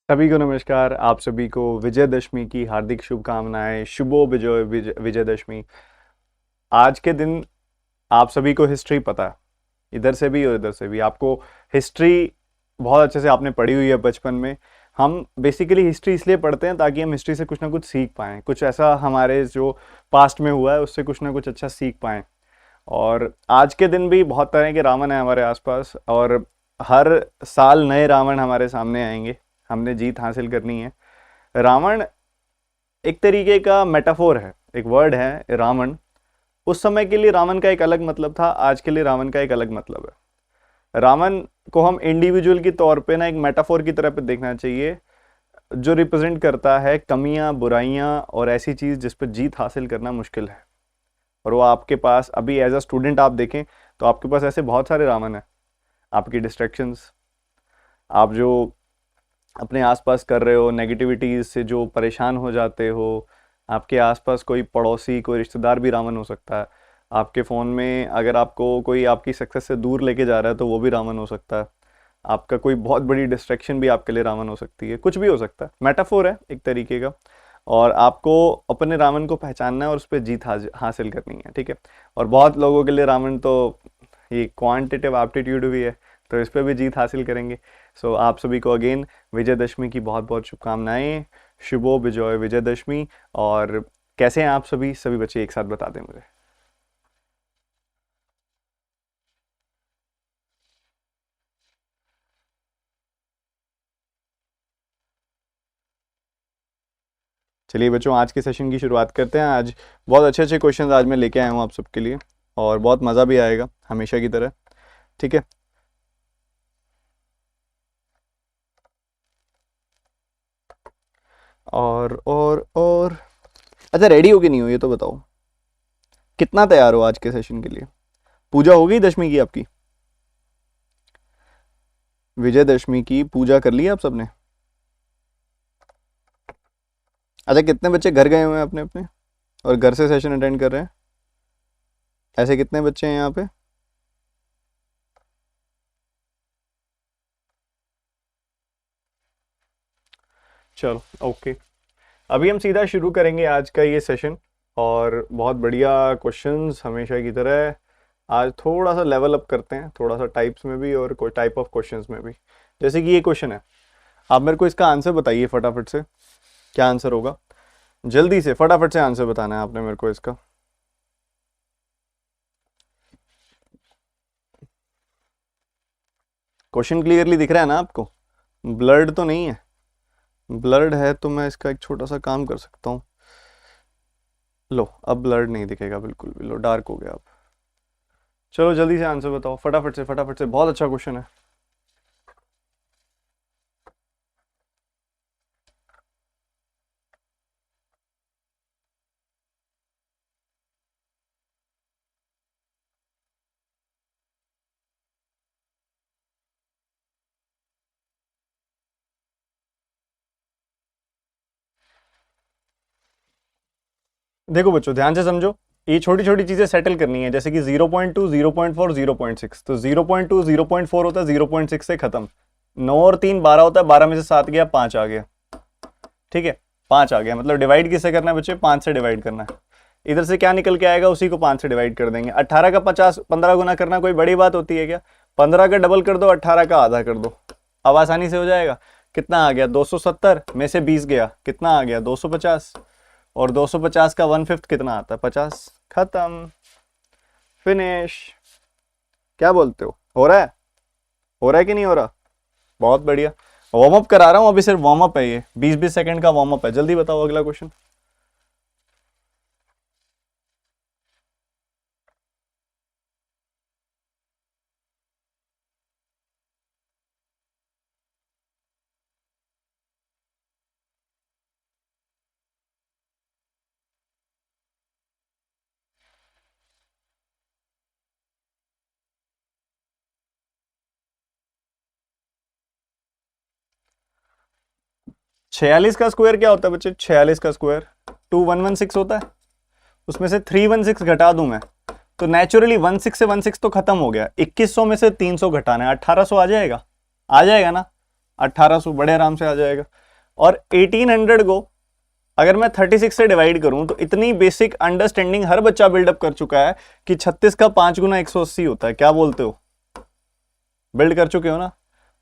सभी को नमस्कार। आप सभी को विजयदशमी की हार्दिक शुभकामनाएं। शुभो विजयदशमी। आज के दिन आप सभी को हिस्ट्री पता है, इधर से भी और इधर से भी। आपको हिस्ट्री बहुत अच्छे से आपने पढ़ी हुई है बचपन में। हम बेसिकली हिस्ट्री इसलिए पढ़ते हैं ताकि हम हिस्ट्री से कुछ ना कुछ सीख पाएँ, कुछ ऐसा हमारे जो पास्ट में हुआ है उससे कुछ ना कुछ अच्छा सीख पाएँ। और आज के दिन भी बहुत तरह के रावण हैं हमारे आसपास, और हर साल नए रावण हमारे सामने आएंगे। हमने जीत हासिल करनी है। रावण एक तरीके का मेटाफोर है, एक वर्ड है रावण। उस समय के लिए रावण का एक अलग मतलब था, आज के लिए रावण का एक अलग मतलब है। रावण को हम इंडिविजुअल के तौर पे ना एक मेटाफोर की तरह पे देखना चाहिए, जो रिप्रेजेंट करता है कमियां, बुराइयां और ऐसी चीज जिस पर जीत हासिल करना मुश्किल है। और वो आपके पास अभी एज अ स्टूडेंट आप देखें तो आपके पास ऐसे बहुत सारे रावण हैं। आपकी डिस्ट्रैक्शंस, आप जो अपने आसपास कर रहे हो, नेगेटिविटीज से जो परेशान हो जाते हो। आपके आसपास कोई पड़ोसी, कोई रिश्तेदार भी रावण हो सकता है। आपके फ़ोन में अगर आपको कोई आपकी सक्सेस से दूर लेके जा रहा है तो वो भी रावण हो सकता है। आपका कोई बहुत बड़ी डिस्ट्रैक्शन भी आपके लिए रावण हो सकती है। कुछ भी हो सकता है, मेटाफोर है एक तरीके का। और आपको अपने रावण को पहचानना है और उस पर जीत हासिल करनी है, ठीक है। और बहुत लोगों के लिए रावण तो ये क्वांटिटेटिव एप्टीट्यूड भी है, तो इस पर भी जीत हासिल करेंगे। सो आप सभी को अगेन विजयदशमी की बहुत बहुत शुभकामनाएं। शुभो विजय विजयदशमी। और कैसे हैं आप सभी? सभी बच्चे एक साथ बता दें मुझे। चलिए बच्चों, आज के सेशन की शुरुआत करते हैं। आज बहुत अच्छे अच्छे क्वेश्चंस आज मैं लेके आया हूँ आप सबके लिए, और बहुत मज़ा भी आएगा हमेशा की तरह, ठीक है। और अच्छा, रेडी हो कि नहीं हो ये तो बताओ। कितना तैयार हो आज के सेशन के लिए? पूजा हो गई दशमी की आपकी? विजयदशमी की पूजा कर ली आप सबने? अच्छा, कितने बच्चे घर गए हुए हैं अपने अपने और घर से सेशन अटेंड कर रहे हैं? ऐसे कितने बच्चे हैं यहाँ पे? चलो ओके, अभी हम सीधा शुरू करेंगे आज का ये सेशन। और बहुत बढ़िया क्वेश्चंस हमेशा की तरह। आज थोड़ा सा लेवल अप करते हैं, थोड़ा सा टाइप्स में भी और कोई टाइप ऑफ क्वेश्चंस में भी। जैसे कि ये क्वेश्चन है, आप मेरे को इसका आंसर बताइए फटाफट से। क्या आंसर होगा? जल्दी से फटाफट से आंसर बताना है आपने मेरे को इसका। क्वेश्चन क्लियरली दिख रहा है ना आपको? ब्लर्ड तो नहीं है? ब्लर्ड है तो मैं इसका एक छोटा सा काम कर सकता हूँ। लो, अब ब्लर्ड नहीं दिखेगा बिल्कुल भी। लो, डार्क हो गया अब। चलो जल्दी से आंसर बताओ, फटाफट से फटाफट से। बहुत अच्छा क्वेश्चन है। देखो बच्चों, ध्यान से समझो। ये छोटी छोटी चीजें सेटल करनी है, जैसे कि 0.2, 0.4, 0.6। तो 0.2 0.4 होता है 0.6 से खत्म। 9 और 3 12 होता है, 12 में से 7 गया, 5 आ गया, ठीक है। 5 आ गया मतलब डिवाइड किससे करना है बच्चे? 5 से डिवाइड करना है। इधर से क्या निकल के आएगा उसी को 5 से डिवाइड कर देंगे। 18 का 50 15 गुना करना कोई बड़ी बात होती है क्या? 15 का डबल कर दो, 18 का आधा कर दो, अब आसानी से हो जाएगा। कितना आ गया? 270 में से 20 गया, कितना आ गया? 250। और 250 का 1/5 कितना आता है? 50। खत्म, फिनिश। क्या बोलते हो रहा है? हो रहा है कि नहीं हो रहा? बहुत बढ़िया। वार्म अप करा रहा हूं, अभी सिर्फ वार्म अप है ये। 20-20 सेकंड का वार्म अप है। जल्दी बताओ अगला क्वेश्चन। 46 का स्क्वायर क्या होता है बच्चे? 46 का स्क्वायर 2116 होता है। उसमें से 316 घटा दूं मैं तो नेचुरली 16 से 16 तो खत्म हो गया। 2100 में से 300 घटाना है, 1800 आ जाएगा। आ जाएगा ना? 1800 बड़े आराम से आ जाएगा। और 1800 को अगर मैं 36 से डिवाइड करूं तो इतनी बेसिक अंडरस्टैंडिंग हर बच्चा बिल्डअप कर चुका है कि 36 का 5 गुना 180 होता है। क्या बोलते हो? बिल्ड कर चुके हो ना।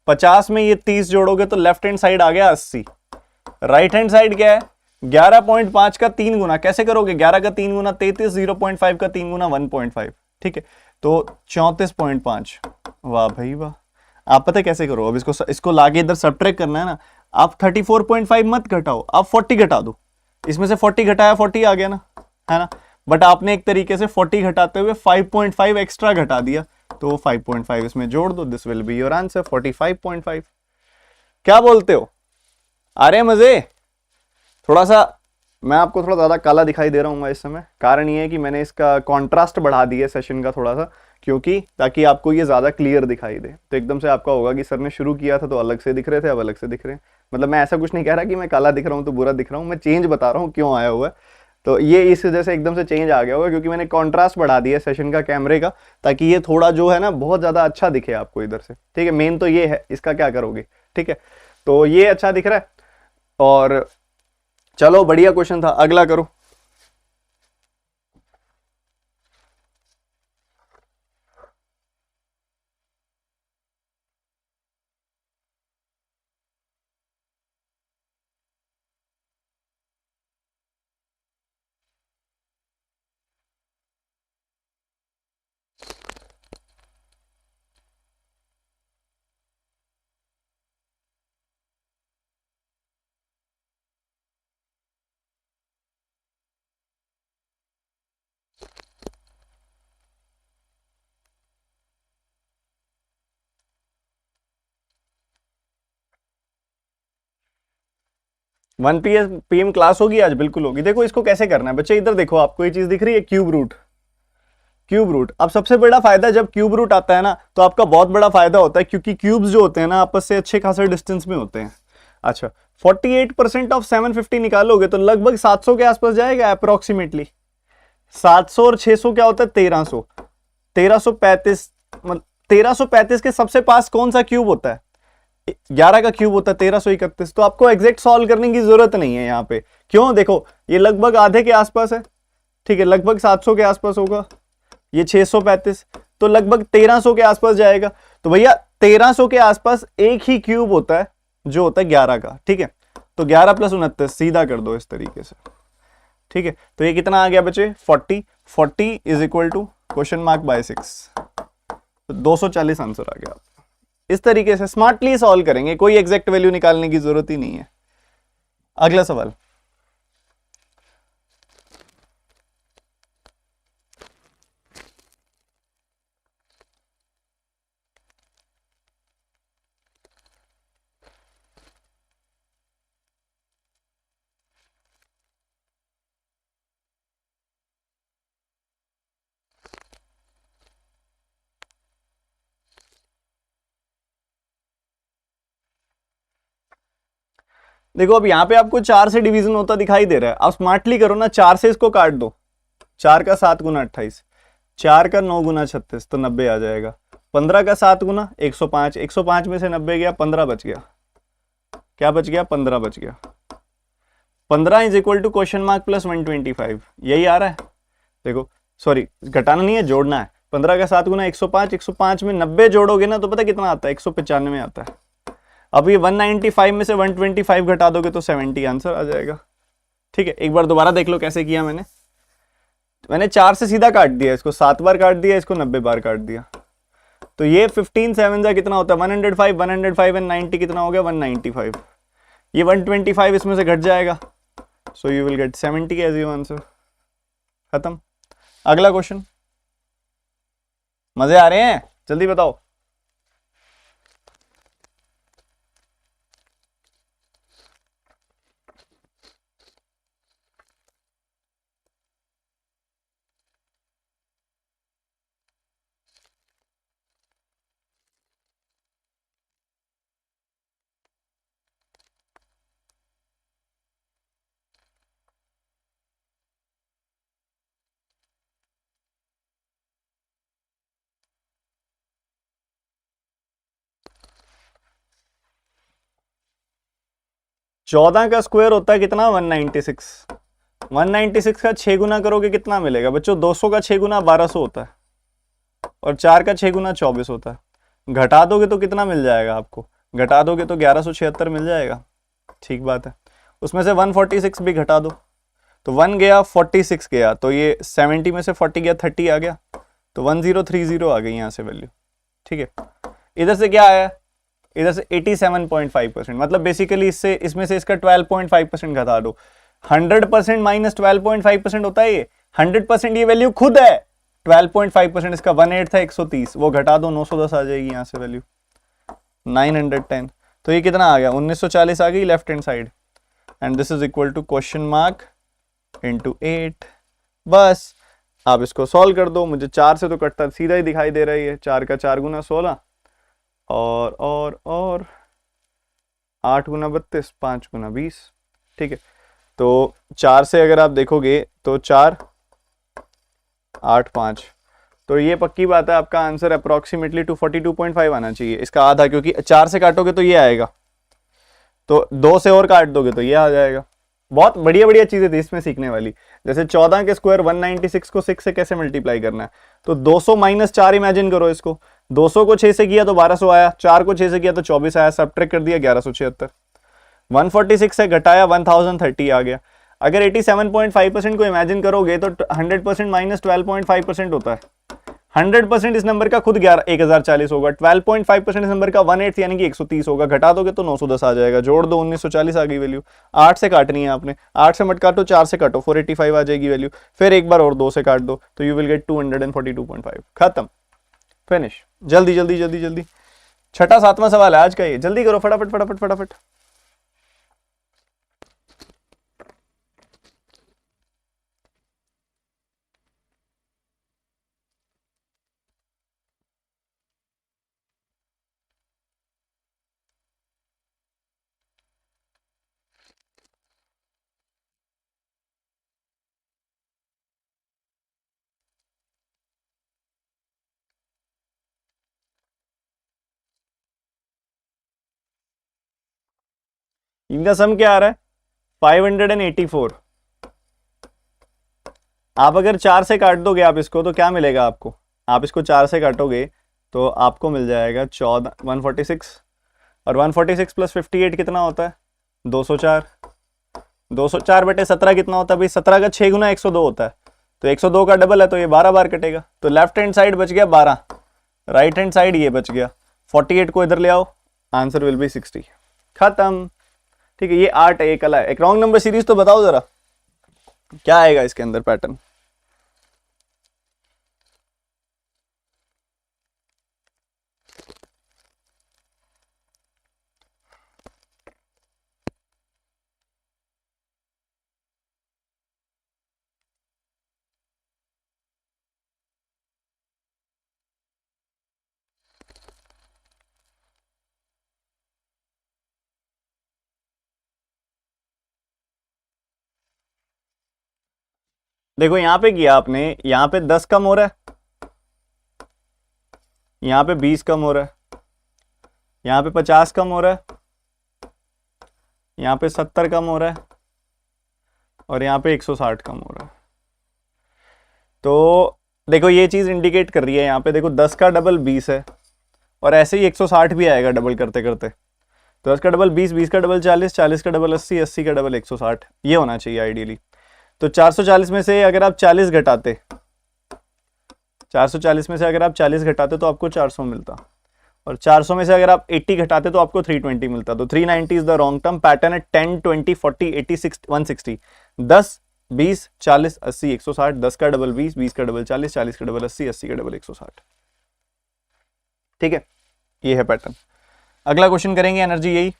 50 में ये 30 जोड़ोगे तो लेफ्ट हैंड साइड आ गया 80। राइट हैंड साइड क्या है? 11.5 का 3 गुना। कैसे करोगे? 11 का 3 गुना 33, 0.5 का 3 गुना 1.5। ठीक है, तो 34.5। वाह भाई वाह। आप पता है कैसे करो? अब इसको लाके इधर सब्ट्रैक्ट करना है ना। आप 34.5 मत घटाओ, आप 40 घटा दो। इसमें से 40 घटाया 40 आ गया ना, है ना। बट आपने एक तरीके से 40 घटाते हुए 5.5 एक्स्ट्रा घटा दिया, तो 5.5 इसमें जोड़ दो। This will be your answer 45.5। क्या बोलते हो? आ रहे हैं मजे? थोड़ा सा मैं आपको थोड़ा ज़्यादा काला दिखाई दे रहा हूँ इस समय। कारण ये है कि मैंने इसका कॉन्ट्रास्ट बढ़ा दिया सेशन का थोड़ा सा, क्योंकि ताकि आपको ये ज़्यादा क्लियर दिखाई दे। तो एकदम से आपका होगा कि सर ने शुरू किया था तो अलग से दिख रहे थे, अब अलग से दिख रहे हैं। मतलब मैं ऐसा कुछ नहीं कह रहा कि मैं काला दिख रहा हूँ तो बुरा दिख रहा हूँ, मैं चेंज बता रहा हूँ क्यों आया हुआ है। तो ये इस वजह से एकदम से चेंज आ गया होगा क्योंकि मैंने कॉन्ट्रास्ट बढ़ा दिया सेशन का कैमरे का, ताकि ये थोड़ा जो है ना बहुत ज़्यादा अच्छा दिखे आपको इधर से। ठीक है, मेन तो ये है, इसका क्या करोगे। ठीक है, तो ये अच्छा दिख रहा है। और चलो बढ़िया क्वेश्चन था, अगला करो। वन PM क्लास होगी आज? बिल्कुल होगी। देखो इसको कैसे करना है बच्चे, इधर देखो, आपको ये चीज दिख रही है क्यूब रूट। क्यूब रूट, अब सबसे बड़ा फायदा जब क्यूब रूट आता है ना तो आपका बहुत बड़ा फायदा होता है, क्योंकि क्यूब्स जो होते हैं ना आपस से अच्छे खासे डिस्टेंस में होते हैं। अच्छा, 48% ऑफ 750 निकालोगे तो लगभग 700 के आसपास जाएगा अप्रोक्सीमेटली। 700 और 600 क्या होता है? 1300। 1335, 1335 के सबसे पास कौन सा क्यूब होता है? 11 का क्यूब होता है 1331। तो आपको एग्जैक्ट सॉल्व करने की जरूरत नहीं है यहाँ पे। क्यों? देखो ये लगभग आधे के आसपास है। ठीक है, लगभग 700 के आसपास होगा। ये 635, तो लगभग 1300 के आसपास जाएगा। तो भैया 1300 के आसपास एक ही क्यूब होता है जो होता है 11 का। ठीक है, तो 11 + 29 सीधा कर दो इस तरीके से। ठीक है, तो ये कितना आ गया बच्चे? 40। 40 is equal to question mark by 6, तो 240 आंसर आ गया। इस तरीके से स्मार्टली सॉल्व करेंगे, कोई एग्जैक्ट वैल्यू निकालने की जरूरत ही नहीं है। अगला सवाल। देखो अब यहां पे आपको 4 से डिवीजन होता दिखाई दे रहा है। आप स्मार्टली करो ना, 4 से इसको काट दो। 4 का 7 गुना 28, 4 का 9 गुना 36, तो 90 आ जाएगा। 15 का 7 गुना 105, 105 में से 90 गया, 15 बच गया। क्या बच गया? 15 बच गया। 15 is equal to question mark plus 125, यही आ रहा है। देखो सॉरी, घटाना नहीं है, जोड़ना है। 15 का 7 गुना 105, 105 में 90 जोड़ोगे ना तो पता कितना आता है? 195 आता है। अब ये 195 में से 125 घटा दोगे तो 70 आंसर आ जाएगा। ठीक है, एक बार दोबारा देख लो कैसे किया मैंने। मैंने 4 से सीधा काट दिया, इसको 7 बार काट दिया, इसको 90 बार काट दिया। तो ये 15 7 जा कितना होता है? 105, 105 एंड 90 कितना हो गया? 195। ये 125 इसमें से घट जाएगा, so you will get 70 as your answer. खत्म। अगला क्वेश्चन। मजे आ रहे हैं? जल्दी बताओ। 14 का स्क्वायर होता है कितना, 196। 196 का 6 गुना करोगे कितना मिलेगा बच्चों, 200 का 6 गुना 1200 होता है, और 4 का 6 गुना 24 होता है। घटा दोगे तो कितना मिल जाएगा आपको, घटा दोगे तो 1176 मिल जाएगा। ठीक बात है। उसमें से 146 भी घटा दो, तो 1 गया 46 गया, तो ये 70 में से 40 गया 30 आ गया, तो 1030 आ गई यहाँ से वैल्यू। ठीक है, इधर से क्या आया, इधर से 87.5%, मतलब बेसिकली इससे इसमें से इसका 12.5% घटा दो। 100% माइनस 12.5% होता है ये, 100% ये वैल्यू खुद है। 12.5% इसका 1/8 था 130, वो घटा दो 910 आ जाएगी यहाँ से वैल्यू 910। तो ये कितना आ गया 1940 आ गई left hand side, and this is equal to question mark into 8। बस आप इसको सॉल्व कर दो, मुझे 4 से तो कटता सीधा ही दिखाई दे रही है, 4 का 4 गुना 16 और 8 गुना 32, 5 गुना 20। ठीक है, तो 4 से अगर आप देखोगे तो 4 8 5, तो ये पक्की बात है आपका आंसर अप्रोक्सीमेटली 242.5 आना चाहिए, इसका आधा, क्योंकि 4 से काटोगे तो ये आएगा, तो 2 से और काट दोगे तो ये आ जाएगा। बहुत बढ़िया बढ़िया चीजें थी इसमें सीखने वाली, जैसे 14 के स्क्वायर 196 को 6 से कैसे मल्टीप्लाई करना है, तो 200 माइनस 4 इमेजिन करो इसको, 200 को 6 से किया तो 1200 आया, 4 को 6 से किया तो 24 आया, सब्ट्रैक्ट कर दिया 1176, 146 से घटाया 1030 आ गया। अगर 87.5% को इमेजिन करोगे तो 100% माइनस 12.5% होता है। 100% इस नंबर का खुद 1040 होगा, 12.5% इस नंबर का 1/8 यानी कि 130 होगा, घटा दोगे तो 910 आ जाएगा, जोड़ दो 1940 आ गई वैल्यू। 8 से काटनी है आपने, 8 से मत काटो, 4 से काटो, 485 आ जाएगी वैल्यू, फिर एक बार और 2 से काट दो तो यू विल गेट 242.5। खत्म, फिनिश। जल्दी जल्दी जल्दी जल्दी, छठा सातवां सवाल है आज का ये, जल्दी करो फटाफट फटाफट फटाफट। इनका सम क्या आ रहा है 584। आप अगर 4 से काट दोगे आप इसको तो क्या मिलेगा आपको, आप इसको 4 से काटोगे तो आपको मिल जाएगा 146, और 146 प्लस 58 कितना होता है 204। 204 बटे 17 कितना होता है भाई, 17 का 6 गुना 102 होता है, तो 102 का डबल है तो ये 12 बार कटेगा, तो लेफ्ट हैंड साइड बच गया 12, राइट हैंड साइड ये बच गया 48 को इधर ले आओ, आंसर विल बी 60। खत्म। ठीक है, ये आर्ट है, ये कला है। एक रॉन्ग नंबर सीरीज तो बताओ जरा क्या आएगा इसके अंदर पैटर्न। देखो यहां पे किया आपने, यहां पे 10 कम हो रहा है, यहां पे 20 कम हो रहा है, यहां पे 50 कम हो रहा है, यहां पे 70 कम हो रहा है, और यहां पे 160 कम हो रहा है। तो देखो ये चीज इंडिकेट कर रही है, यहां पे देखो 10 का डबल 20 है, और ऐसे ही 160 भी आएगा डबल करते करते, तो 10 का डबल 20, 20 का डबल 40, 40 का डबल 80, 80 का डबल 160, ये होना चाहिए आइडियली। तो 440 में से अगर आप 40 घटाते, 440 में से अगर आप 40 घटाते तो आपको 400 मिलता, और 400 में से अगर आप 80 घटाते तो आपको 320 मिलता, तो 390 is the wrong term. Pattern है 10 20 40 80 60 160, 10 20 40 80 160, 10 का डबल 20, 20 का डबल 40, 40 का डबल 80, 80 का डबल 160। ठीक है, ये है पैटर्न। अगला क्वेश्चन करेंगे एनर्जी यही।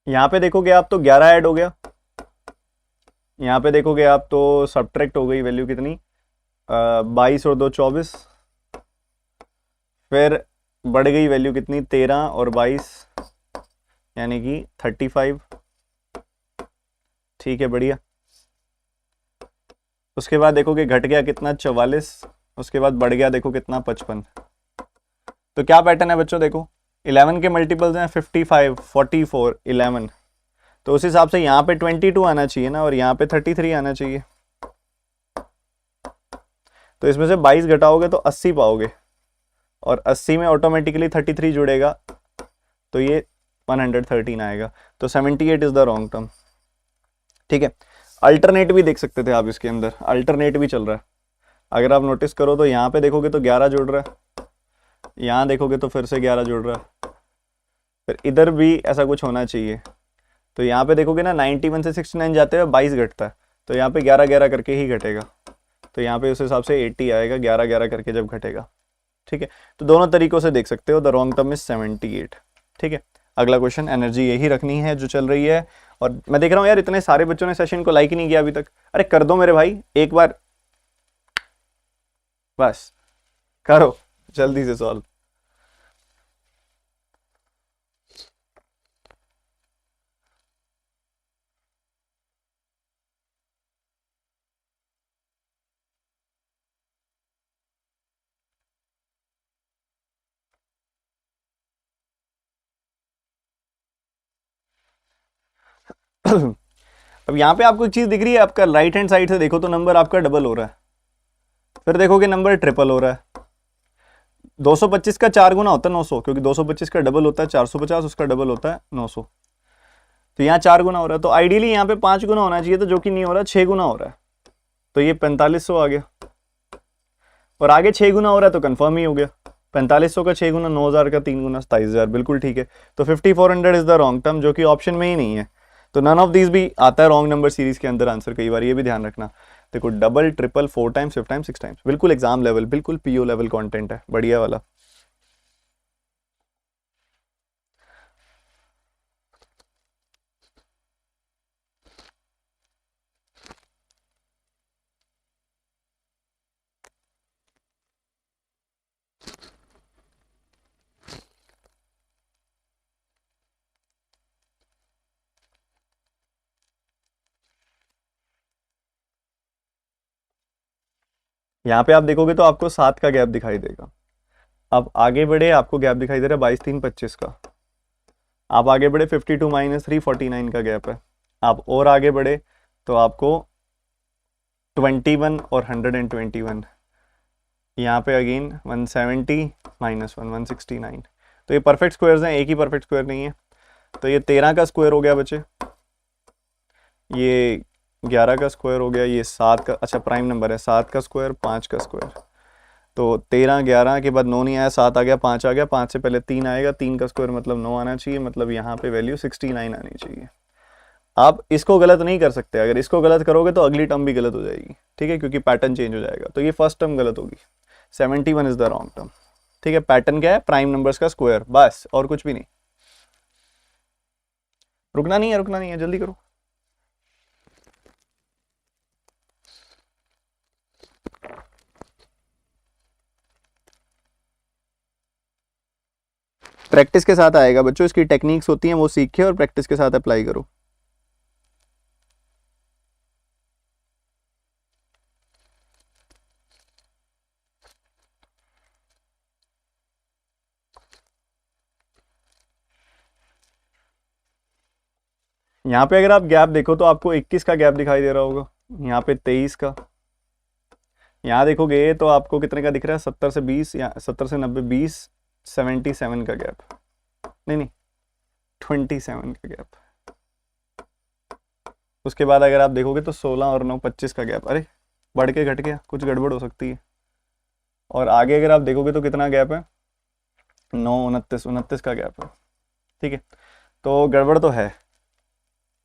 यहां पे देखोगे आप तो 11 ऐड हो गया, यहाँ पे देखोगे आप तो सब्ट्रैक्ट हो गई वैल्यू कितनी, 22 और 2 24, फिर बढ़ गई वैल्यू कितनी 13 और 22 यानी कि 35। ठीक है बढ़िया। उसके बाद देखोगे घट गया कितना 44, उसके बाद बढ़ गया देखो कितना 55। तो क्या पैटर्न है बच्चों, देखो 11 के मल्टीपल्स हैं 55 44 11, तो उस हिसाब से यहाँ पे 22 आना चाहिए ना, और यहाँ पे 33 आना चाहिए। तो इसमें से 22 घटाओगे तो 80 पाओगे, और 80 में ऑटोमेटिकली 33 जुड़ेगा, तो ये 113 आएगा। तो 78 इज द रॉन्ग टर्म। ठीक है, अल्टरनेट भी देख सकते थे आप, इसके अंदर अल्टरनेट भी चल रहा है। अगर आप नोटिस करो तो यहाँ पे देखोगे तो 11 जुड़ रहा है, यहाँ देखोगे तो फिर से 11 जुड़ रहा है, फिर इधर भी ऐसा कुछ होना चाहिए। तो यहाँ पे देखोगे ना 91 से 69 जाते हुए 22 घटता है, तो यहाँ पे 11 11 करके ही घटेगा, तो यहाँ पे उस हिसाब से 80 आएगा 11 11 करके जब घटेगा। ठीक है, तो दोनों तरीकों से देख सकते हो, द रॉन्ग टर्म इज 78। ठीक है, अगला क्वेश्चन, एनर्जी यही रखनी है जो चल रही है। और मैं देख रहा हूँ यार इतने सारे बच्चों ने सेशन को लाइक ही नहीं किया अभी तक, अरे कर दो मेरे भाई एक बार, बस करो जल्दी से सॉल्व। अब यहाँ पे आपको एक चीज दिख रही है, आपका राइट हैंड साइड से देखो तो नंबर आपका डबल हो रहा है, फिर देखोगे नंबर ट्रिपल हो रहा है। 225 का 4 गुना होता है 900, क्योंकि 225 का डबल होता है 450, उसका डबल होता है 900, तो यहाँ 4 गुना हो रहा है। तो आइडियली यहाँ पे 5 गुना होना चाहिए, तो जो कि नहीं हो रहा, 6 गुना हो रहा है, तो ये 4500 आ गया। और आगे 6 गुना हो रहा है तो कंफर्म ही हो गया, 4500 का 6 गुना 9000 का 3 गुना 27000, बिल्कुल ठीक है। तो 5400 इज द रॉन्ग टर्म, जो कि ऑप्शन में ही नहीं है। तो नन ऑफ दीज भी आता है रॉन्ग नंबर सीरीज के अंदर आंसर, कई बार ये भी ध्यान रखना। देखो double triple 4 times 5 times 6 times, बिल्कुल एग्जाम लेवल, बिल्कुल पीओ लेवल कंटेंट है, बढ़िया वाला। यहाँ पे आप देखोगे तो आपको 7 का गैप दिखाई देगा। अब आगे बढ़े, आपको गैप दिखाई दे रहा है 22 3 25 का। आप आगे बढ़े 52 माइनस 3 49 का गैप है। आप और आगे बढ़े तो आपको 21 और 121, यहाँ पे अगेन 170 माइनस 1 169। तो ये परफेक्ट स्क्वायर्स हैं, एक ही परफेक्ट स्क्वायर नहीं है। तो ये 13 का स्क्वायर हो गया बच्चे, ये 11 का स्क्वायर हो गया, ये 7 का, अच्छा प्राइम नंबर है, 7 का स्क्वायर 5 का स्क्वायर। तो 13 11 के बाद 9 नहीं आया, 7 आ गया, 5 आ गया, 5 से पहले 3 आएगा, 3 का स्क्वायर मतलब 9 आना चाहिए, मतलब यहाँ पे वैल्यू 69 आनी चाहिए। आप इसको गलत नहीं कर सकते, अगर इसको गलत करोगे तो अगली टर्म भी गलत हो जाएगी। ठीक है, क्योंकि पैटर्न चेंज हो जाएगा, तो ये फर्स्ट टर्म गलत होगी। 71 इज द रॉन्ग टर्म। ठीक है, पैटर्न क्या है, प्राइम नंबर्स का स्क्वायर, बस और कुछ भी नहीं। रुकना नहीं है, रुकना नहीं है, जल्दी करो। प्रैक्टिस के साथ आएगा बच्चों, इसकी टेक्निक्स होती हैं वो सीखे और प्रैक्टिस के साथ अप्लाई करो। यहाँ पे अगर आप गैप देखो तो आपको 21 का गैप दिखाई दे रहा होगा, यहाँ पे 23 का। यहाँ देखोगे तो आपको कितने का दिख रहा है, 70 से 20 या 70 से 90 20 77 का गैप, नहीं नहीं 27 का गैप। उसके बाद अगर आप देखोगे तो 16 और 9 25 का गैप, अरे बढ़ के घट गया, कुछ गड़बड़ हो सकती है। और आगे अगर आप देखोगे तो कितना गैप है, 9 29 29 का गैप है। ठीक है, तो गड़बड़ तो है,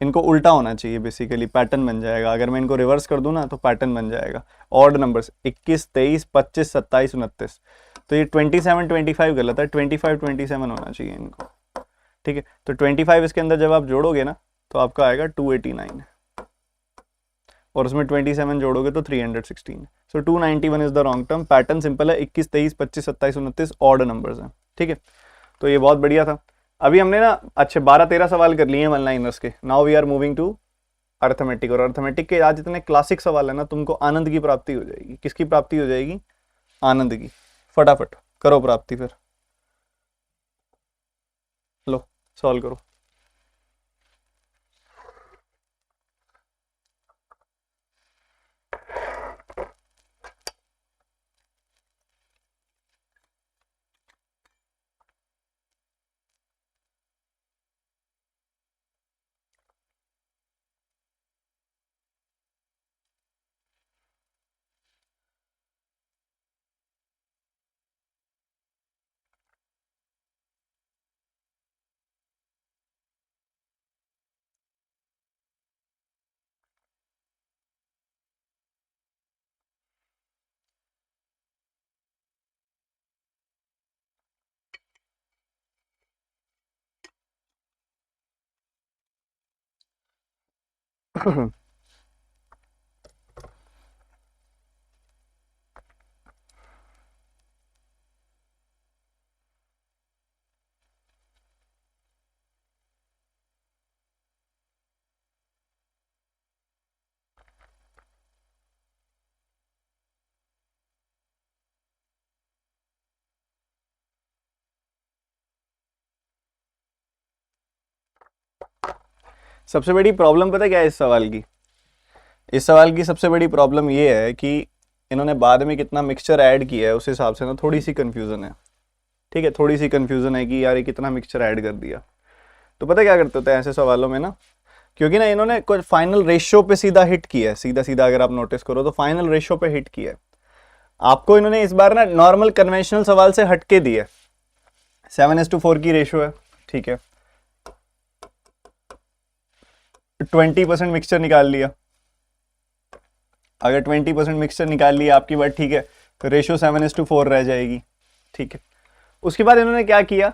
इनको उल्टा होना चाहिए, बेसिकली पैटर्न बन जाएगा। अगर मैं इनको रिवर्स कर दूं ना तो पैटर्न बन जाएगा, ऑड नंबर्स 21 23 25 27 29। तो ये 27 25 गलत है, 25 27 होना चाहिए इनको। ठीक है, तो 25 इसके अंदर जब आप जोड़ोगे ना तो आपका आएगा 289। और उसमें 27 जोड़ोगे तो 316। सो 291 is the wrong term. Pattern simple है, 21, 23, 25, 27, 29 ऑड नंबर्स हैं, ठीक है। तो ये बहुत बढ़िया था। अभी हमने ना अच्छे 12-13 सवाल कर लिए हैं वन लाइनर्स के। Now we are moving to arithmetic. और अर्थमेटिक के आज इतने क्लासिक सवाल है ना, तुमको आनंद की प्राप्ति हो जाएगी। किसकी प्राप्ति हो जाएगी? आनंद की। फटाफट करो प्राप्ति फिर, लो सॉल्व करो। सबसे बड़ी प्रॉब्लम पता क्या है इस सवाल की? इस सवाल की सबसे बड़ी प्रॉब्लम ये है कि इन्होंने बाद में कितना मिक्सचर ऐड किया है, उस हिसाब से ना थोड़ी सी कंफ्यूजन है, ठीक है। थोड़ी सी कंफ्यूजन है कि यार ये कितना मिक्सचर ऐड कर दिया। तो पता क्या करते होते हैं ऐसे सवालों में ना, क्योंकि ना इन्होंने कुछ फाइनल रेशियो पे सीधा हिट किया है, सीधा सीधा अगर आप नोटिस करो तो फाइनल रेशियो पे हिट किया है। आपको इन्होंने इस बार ना नॉर्मल कन्वेंशनल सवाल से हटके दिया है। 7:4 की रेशियो है, ठीक है। 20% मिक्सचर निकाल लिया। अगर 20% मिक्सचर निकाल लिया आपकी बात, ठीक है, तो रेशियो 7:4 रह जाएगी, ठीक है। उसके बाद इन्होंने क्या किया?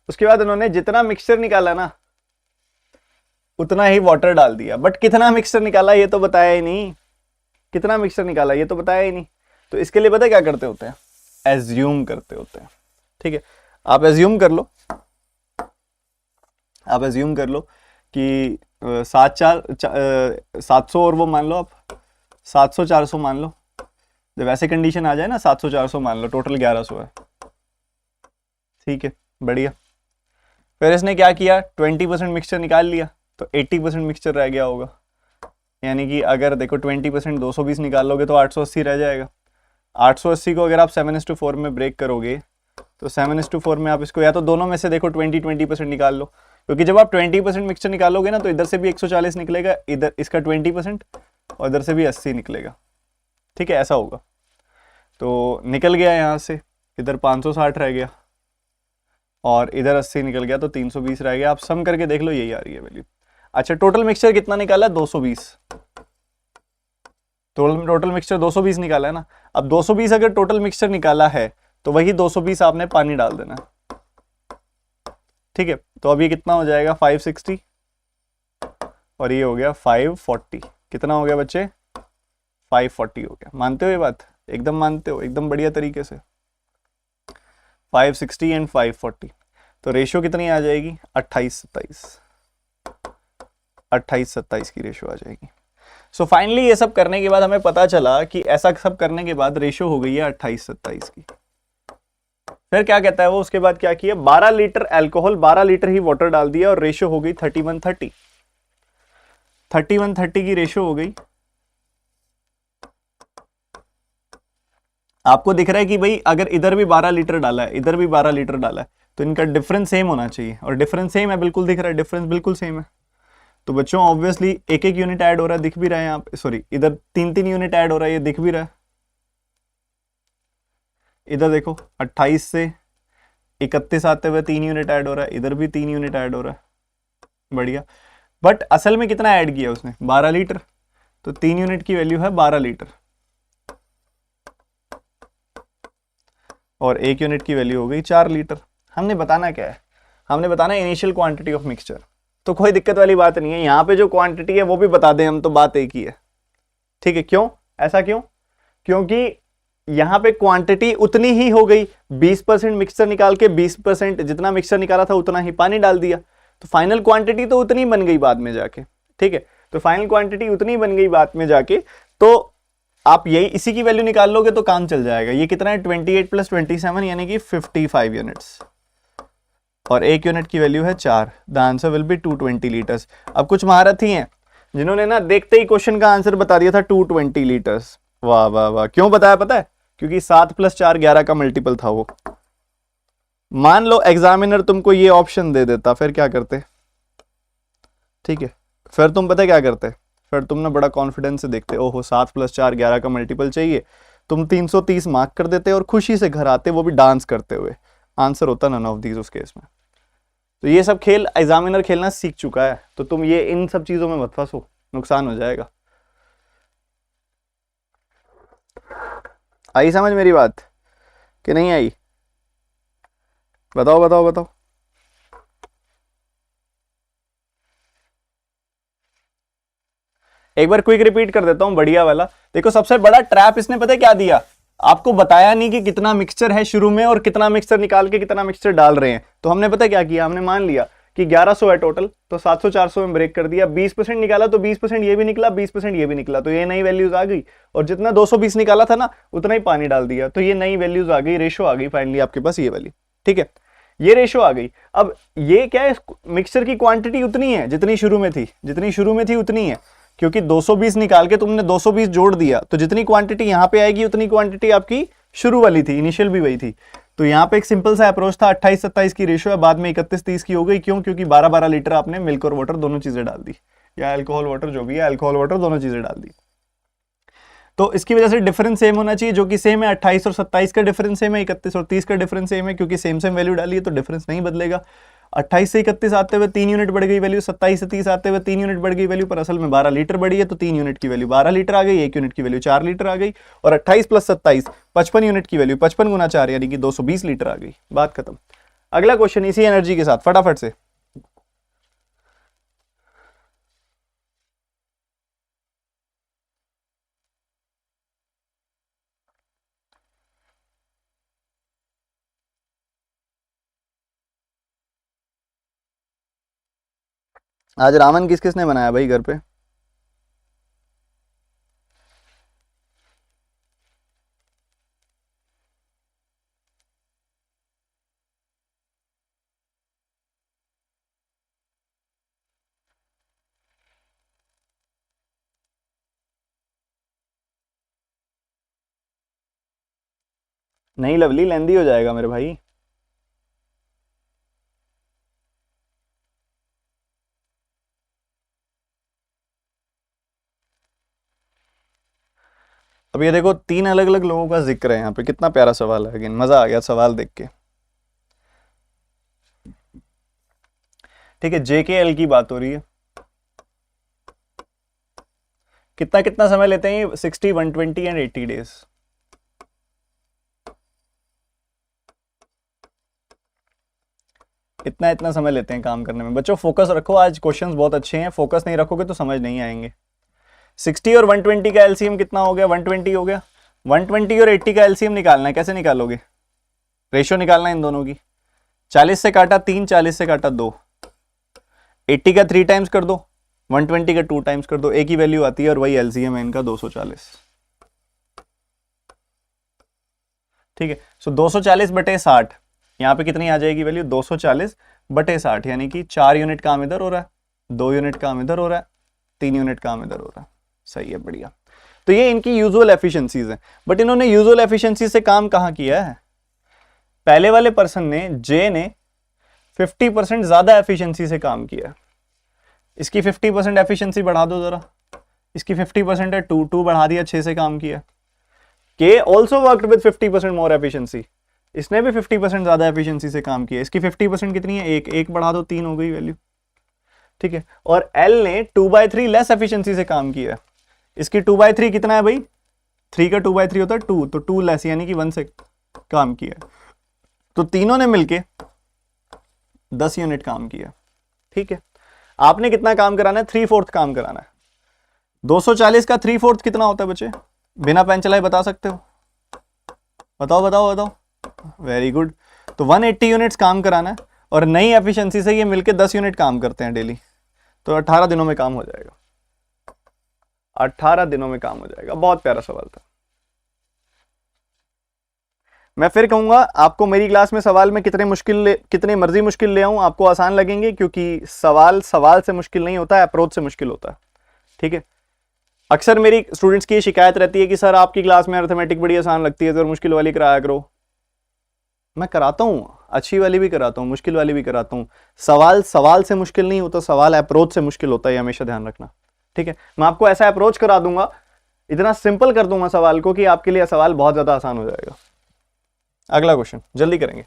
उसके बाद इन्होंने जितना मिक्सचर निकाला ना उतना ही वाटर डाल दिया। बट कितना मिक्सचर निकाला ये तो बताया ही नहीं। कितना मिक्सचर निकाला ये तो बताया ही नहीं। तो इसके लिए पता है क्या करते होते हैं? एज्यूम करते होते हैं, ठीक है। आप एज्यूम कर लो, आप एज्यूम कर लो कि 700 और वो मान लो आप 700-400 मान लो। जब ऐसे कंडीशन आ जाए ना 700-400 मान लो, टोटल 1100 है, ठीक है, बढ़िया। फिर इसने क्या किया? 20% मिक्सचर निकाल लिया तो 80% मिक्सचर रह गया होगा। यानी कि अगर देखो 20% 220 निकाल लोगे तो 880 रह जाएगा। 880 को अगर आप 7:4 में ब्रेक करोगे तो 7:4 में आप इसको या तो दोनों में से देखो 20% निकाल लो, क्योंकि जब आप 20% मिक्सचर निकालोगे ना तो इधर से भी 140 निकलेगा, इधर इसका 20% और इधर से भी 80 निकलेगा, ठीक है, ऐसा होगा। तो निकल गया यहाँ से, इधर 560 रह गया और इधर 80 निकल गया तो 320 रह गया। आप सम करके देख लो, यही आ रही है वैल्यू। अच्छा, टोटल मिक्सचर कितना निकाला? 220। टोटल मिक्सचर 220 निकाला है ना। अब 220 अगर टोटल मिक्सचर निकाला है तो वही 220 आपने पानी डाल देना, ठीक है। तो अब ये कितना हो जाएगा? 560 और ये हो गया 540। कितना हो गया बच्चे? 540 हो गया। मानते हो ये बात? एकदम मानते हो? एकदम बढ़िया तरीके से। 560 एंड 540, तो रेशियो कितनी आ जाएगी? 28-27। 28-27 की रेशियो आ जाएगी। सो फाइनली ये सब करने के बाद हमें पता चला कि ऐसा सब करने के बाद रेशियो हो गई है 28-27 की। फिर क्या कहता है वो? उसके बाद क्या किया? 12 लीटर अल्कोहल, 12 लीटर ही वाटर डाल दिया और रेशियो हो गई 31-30। 31-30 की रेशियो हो गई। आपको दिख रहा है कि भाई अगर इधर भी 12 लीटर डाला है, इधर भी 12 लीटर डाला है, तो इनका डिफरेंस सेम होना चाहिए। और डिफरेंस सेम है, बिल्कुल दिख रहा है, डिफरेंस बिल्कुल सेम है। तो बच्चों ऑब्वियसली एक एक यूनिट ऐड हो रहा है, दिख भी रहा है यहाँ पे। सॉरी, इधर 3-3 यूनिट ऐड हो रहा है, ये दिख भी रहा है। इधर देखो 28 से 31 आते हुए 3 यूनिट ऐड हो रहा है, इधर भी 3 यूनिट ऐड हो रहा है, बढ़िया। बट असल में कितना ऐड किया उसने? 12 लीटर। तो 3 यूनिट की वैल्यू है 12 लीटर और 1 यूनिट की वैल्यू हो गई 4 लीटर। हमने बताना क्या है? हमने बताना इनिशियल क्वांटिटी ऑफ मिक्सचर। तो कोई दिक्कत वाली बात नहीं है, यहाँ पे जो क्वांटिटी है वो भी बता दें हम, तो बात एक ही है, ठीक है, क्यों, ऐसा क्यों? क्योंकि यहां पे क्वांटिटी उतनी ही हो गई, 20% मिक्सचर निकाल के 20% जितना मिक्सचर निकाला था उतना ही पानी डाल दिया, तो फाइनल क्वांटिटी तो उतनी बन गई बाद में जाके। ठीक है, तो फाइनल क्वांटिटी उतनी बन गई बाद में जाके, तो आप यही इसी की वैल्यू निकाल लोगे तो काम चल जाएगा। ये कितना है, 28 + 27 यानी कि 55 यूनिट्स, और एक यूनिट की वैल्यू है 4। The answer will be 220 litres. अब कुछ महारथी हैं जिन्होंने ना देखते ही क्वेश्चन का आंसर बता दिया था 220 लीटर्स। वाह वाह वाह, क्यों बताया पता है? क्योंकि 7 + 4 11 का मल्टीपल था वो। मान लो एग्जामिनर तुमको ये ऑप्शन दे देता, फिर क्या करते? ठीक है, फिर तुम पता क्या करते? फिर तुम ना बड़ा कॉन्फिडेंस से देखते, ओहो 7 + 4 11 का मल्टीपल चाहिए, तुम 330 मार्क कर देते और खुशी से घर आते, वो भी डांस करते हुए। आंसर होता नन ऑफ दीज उस केस में। तो ये सब खेल एग्जामिनर खेलना सीख चुका है, तो तुम ये इन सब चीजों में मत फंसो, नुकसान हो जाएगा। आई समझ मेरी बात कि नहीं आई? बताओ बताओ बताओ। एक बार क्विक रिपीट कर देता हूं, बढ़िया वाला। देखो सबसे बड़ा ट्रैप इसने पता है क्या दिया? आपको बताया नहीं कि कितना मिक्सचर है शुरू में और कितना मिक्सचर निकाल के कितना मिक्सचर डाल रहे हैं। तो हमने पता क्या किया, हमने मान लिया कि 1100 है टोटल, तो 700 400 में ब्रेक कर दिया। 20% निकाला तो 20% ये भी निकला, 20% ये भी निकला, तो ये नई वैल्यूज आ गई। और जितना 220 निकाला था ना उतना ही पानी डाल दिया, तो ये नई वैल्यूज आ गई, रेशो आ गई फाइनली आपके पास ये वाली। ठीक है, ये रेशो आ गई। अब ये क्या है, मिक्सचर की क्वांटिटी उतनी है जितनी शुरू में थी, जितनी शुरू में थी उतनी है, क्योंकि 220 निकाल के तुमने 220 जोड़ दिया, तो जितनी क्वांटिटी यहां पे आएगी उतनी क्वांटिटी आपकी शुरू वाली थी, इनिशियल भी वही थी। तो यहाँ पे एक सिंपल सा अप्रोच था, 28-27 की रेशो है, बाद में 31-30 की हो गई। क्यों? क्योंकि 12-12 लीटर आपने मिल्क और वाटर दोनों चीजें डाल दी, या अल्कोहल वाटर जो भी है, अल्कोहल वाटर दोनों चीजें डाल दी। तो इसकी वजह से डिफरेंस सेम होना चाहिए, जो कि सेम है। 28 और 27 का डिफरेंस सेम है, 31 और 30 का डिफरेंस सेम है, क्योंकि सेम सेम वैल्यू डाली है तो डिफरेंस नहीं बदलेगा। 28 से 31 आते हुए 3 यूनिट बढ़ गई वैल्यू, 27 से 30 आते हुए 3 यूनिट बढ़ गई वैल्यू, पर असल में 12 लीटर बढ़ी है, तो 3 यूनिट की वैल्यू 12 लीटर आ गई, 1 यूनिट की वैल्यू 4 लीटर आ गई। और 28 + 27 55 यूनिट की वैल्यू, 55 × 4 यानी कि 220 लीटर आ गई। बात खत्म। अगला क्वेश्चन इसी एनर्जी के साथ फटाफट से। आज रावण किस किसने बनाया भाई घर पे? नहीं लवली, लेंदी हो जाएगा मेरे भाई। अब ये देखो 3 अलग अलग लोगों का जिक्र है यहाँ पे, कितना प्यारा सवाल है, अगेन मजा आ गया सवाल देख के। ठीक है, JKL की बात हो रही है। कितना कितना समय लेते हैं ये? 60, 120 एंड 80 डेज। इतना इतना समय लेते हैं काम करने में। बच्चों फोकस रखो, आज क्वेश्चंस बहुत अच्छे हैं, फोकस नहीं रखोगे तो समझ नहीं आएंगे। 60 और 120 का एलसीएम कितना हो गया? 120 हो गया। 120 और 80 का एलसीएम निकालना है, कैसे निकालोगे? रेशियो निकालना है इन दोनों की। 40 से काटा 3, 40 से काटा 2, 80 का 3 टाइम्स कर दो, 120 का 2 टाइम्स कर दो, एक ही वैल्यू आती है, और वही एलसीएम है इनका 240। ठीक है, सो 240/60, यहाँ पे कितनी आ जाएगी वैल्यू? 240/60, यानी कि 4 यूनिट काम इधर हो रहा है, 2 यूनिट काम इधर हो रहा है, 3 यूनिट काम इधर हो रहा है। सही है, बढ़िया। तो ये इनकी यूजुअल एफिशिएंसीज है, बट इन्होंने यूजुअल एफिशिएंसी से काम कहां किया है? पहले वाले पर्सन ने, जे ने 50% ज्यादा एफिशिएंसी से काम किया। इसकी 50% एफिशिएंसी बढ़ा दो जरा, इसकी 50% है, 2 बढ़ा दिया, 6 से काम किया। के also worked with 50% more efficiency, इसने भी 50% ज्यादा एफिशिएंसी से काम किया। इसकी 50% कितनी है? एक बढ़ा दो, 3 हो गई वैल्यू। ठीक है, और एल ने 2/3 लेस एफिशिएंसी से काम किया। इसकी 2/3 कितना है भाई? 3 का 2/3 होता है 2, तो 2 लेस यानी कि 1 से काम किया। तो तीनों ने मिलके 10 यूनिट काम किया। ठीक है, आपने कितना काम कराना है? 3/4 काम कराना है। 240 का 3/4 कितना होता है बच्चे? बिना पेन चलाए बता सकते हो? बताओ बताओ बताओ। Very good. तो 180 यूनिट्स काम कराना है और नई एफिशिएंसी से ये मिलके 10 यूनिट काम करते हैं डेली, तो 18 दिनों में काम हो जाएगा। 18 दिनों में काम हो जाएगा। बहुत प्यारा सवाल था। मैं फिर कहूंगा आपको मेरी क्लास में सवाल में कितने मर्जी मुश्किल ले आऊं, आपको आसान लगेंगे, क्योंकि सवाल सवाल से मुश्किल नहीं होता है, अप्रोच से मुश्किल होता है। ठीक है। अक्सर मेरी स्टूडेंट्स की शिकायत रहती है कि सर आपकी क्लास में अर्थमेटिक बड़ी आसान लगती है तो मुश्किल वाली कराया करो। मैं कराता हूं, अच्छी वाली भी कराता हूं, मुश्किल वाली भी कराता हूं। सवाल सवाल से मुश्किल नहीं होता, सवाल अप्रोच से मुश्किल होता है, हमेशा ध्यान रखना। ठीक है। मैं आपको ऐसा अप्रोच करा दूंगा, इतना सिंपल कर दूंगा सवाल को कि आपके लिए सवाल बहुत ज्यादा आसान हो जाएगा। अगला क्वेश्चन जल्दी करेंगे।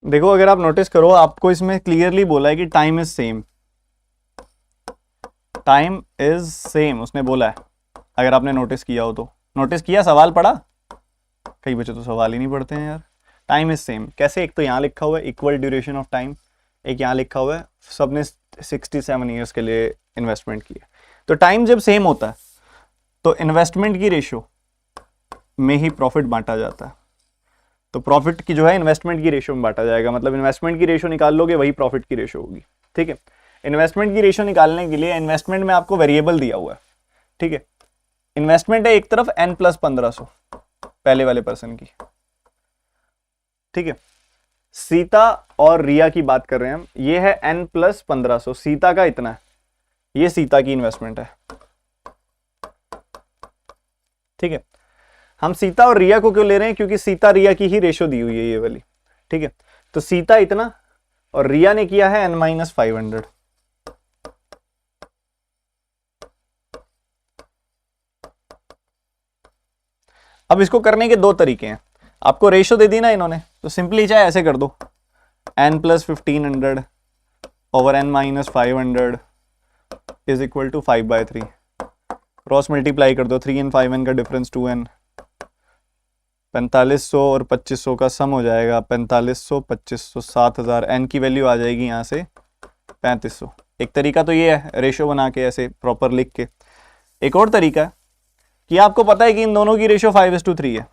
देखो, अगर आप नोटिस करो, आपको इसमें क्लियरली बोला है कि time is same. Time is same उसने बोला है, अगर आपने नोटिस किया हो तो। नोटिस किया, सवाल पढ़ा? कई बच्चे तो सवाल ही नहीं पढ़ते हैं यार। टाइम इज सेम कैसे? एक तो यहाँ लिखा हुआ है इक्वल ड्यूरेशन ऑफ टाइम, एक यहाँ लिखा हुआ है सबने 67 ईयर्स के लिए इन्वेस्टमेंट की है। तो टाइम जब सेम होता है तो इन्वेस्टमेंट की रेशियो में ही प्रॉफिट बांटा जाता है। तो प्रॉफिट की जो है इन्वेस्टमेंट की रेशियो में बांटा जाएगा, मतलब इन्वेस्टमेंट की रेशियो निकाल लोगे वही प्रॉफिट की रेशियो होगी। ठीक है। इन्वेस्टमेंट की रेशियो निकालने के लिए इन्वेस्टमेंट में आपको वेरिएबल दिया हुआ है। ठीक है। इन्वेस्टमेंट है एक तरफ n+1500 पहले वाले पर्सन की। ठीक है। सीता और रिया की बात कर रहे हैं हम, ये है n+1500, सीता का इतना है, ये सीता की इन्वेस्टमेंट है। ठीक है। हम सीता और रिया को क्यों ले रहे हैं? क्योंकि सीता रिया की ही रेशियो दी हुई है ये वाली। ठीक है। तो सीता इतना और रिया ने किया है n-500। अब इसको करने के दो तरीके हैं। आपको रेशियो दे दी ना इन्होंने, तो सिंपली चाहे ऐसे कर दो, n+1500 over n-500 is equal to 5/3। Cross multiply कर दो, 3n 5n का डिफरेंस 2n, 4500 और 2500 का सम हो जाएगा 4500 2500 7000। एन की वैल्यू आ जाएगी यहाँ से 3500। एक तरीका तो ये है रेशियो बना के ऐसे प्रॉपर लिख के। एक और तरीका है कि आपको पता है कि इन दोनों की रेशियो 5:3 है।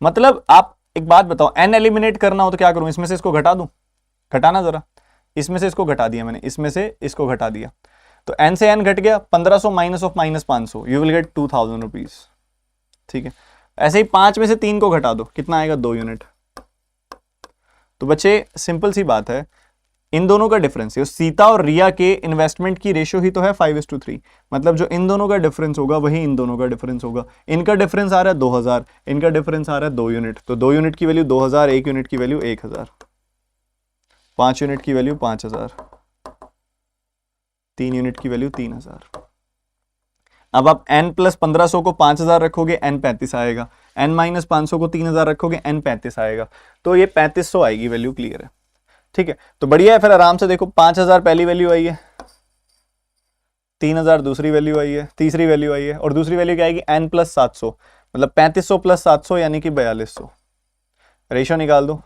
मतलब आप एक बात बताओ, एन एलिमिनेट करना हो तो क्या करूं? इसमें से इसको घटा दूं? घटाना जरा, इसमें से इसको घटा दिया मैंने, इसमें से इसको घटा दिया, तो एन से एन घट गया, 1500 minus of -500, you will gate 2000 rupees. ठीक है। ऐसे ही 5 में से 3 को घटा दो, कितना आएगा? 2 यूनिट। तो बच्चे सिंपल सी बात है, इन दोनों का डिफरेंस है, सीता और रिया के इन्वेस्टमेंट की रेशियो ही तो है 5:3। मतलब जो इन दोनों का डिफरेंस होगा वही इन दोनों का डिफरेंस होगा। इनका डिफरेंस आ रहा है 2000, इनका डिफरेंस आ रहा है 2 यूनिट, तो 2 यूनिट की वैल्यू 2000, 1 यूनिट की वैल्यू 1000, 5 यूनिट की वैल्यू 5000, 3 यूनिट की वैल्यू 3000। अब आप n+1500 को 5000 रखोगे, n35 आएगा, n-500 को 3000 रखोगे, n35 आएगा, तो ये 3500 आएगी वैल्यू। क्लियर है? ठीक है। तो बढ़िया है, फिर आराम से देखो, 5000 पहली वैल्यू आई है, 3000 दूसरी वैल्यू आई है, तीसरी वैल्यू आई है, और दूसरी वैल्यू क्या आएगी? n+700, मतलब 3500 + 700 यानी कि 4200। रेशियो निकाल दो,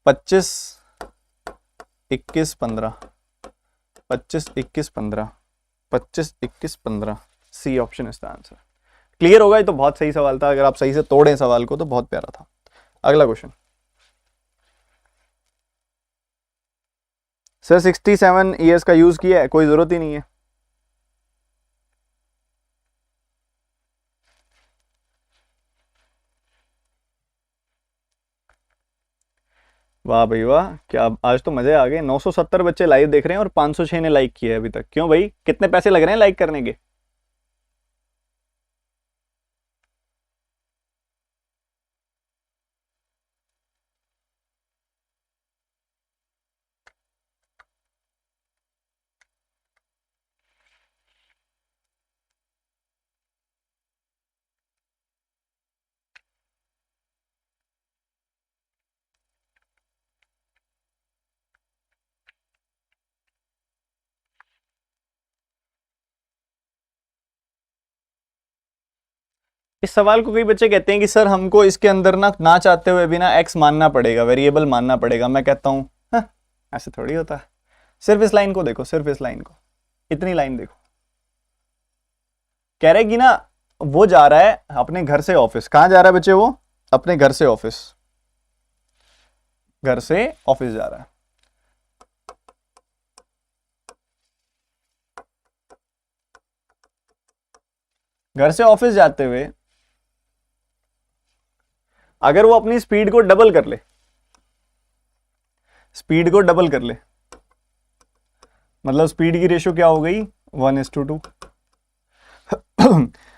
25 21 15, 25 21 15, 25 21 15। C option is the answer. Clear होगा? ये तो बहुत सही सवाल था, अगर आप सही से तोड़े सवाल को तो बहुत प्यारा था। अगला क्वेश्चन। सर 67 ईयर्स का यूज किया है, कोई जरूरत ही नहीं है। वाह भाई वाह, क्या आज तो मजे आ गए। 970 बच्चे लाइव देख रहे हैं और 506 ने लाइक किया है अभी तक। क्यों भाई, कितने पैसे लग रहे हैं लाइक करने के? इस सवाल को कई बच्चे कहते हैं कि सर हमको इसके अंदर ना चाहते हुए भी ना एक्स मानना पड़ेगा, वेरिएबल मानना पड़ेगा। मैं कहता हूं "हाँ, ऐसे थोड़ी होता है। सिर्फ इस लाइन को देखो, सिर्फ इस लाइन को, इतनी लाइन देखो। कह रहे कि ना वो जा रहा है अपने घर से ऑफिस। कहां जा रहा है बच्चे वो? अपने घर से ऑफिस। घर से ऑफिस जा रहा है। घर से ऑफिस जाते हुए अगर वो अपनी स्पीड को डबल कर ले, स्पीड को डबल कर ले, मतलब स्पीड की रेशियो क्या हो गई? 1:2।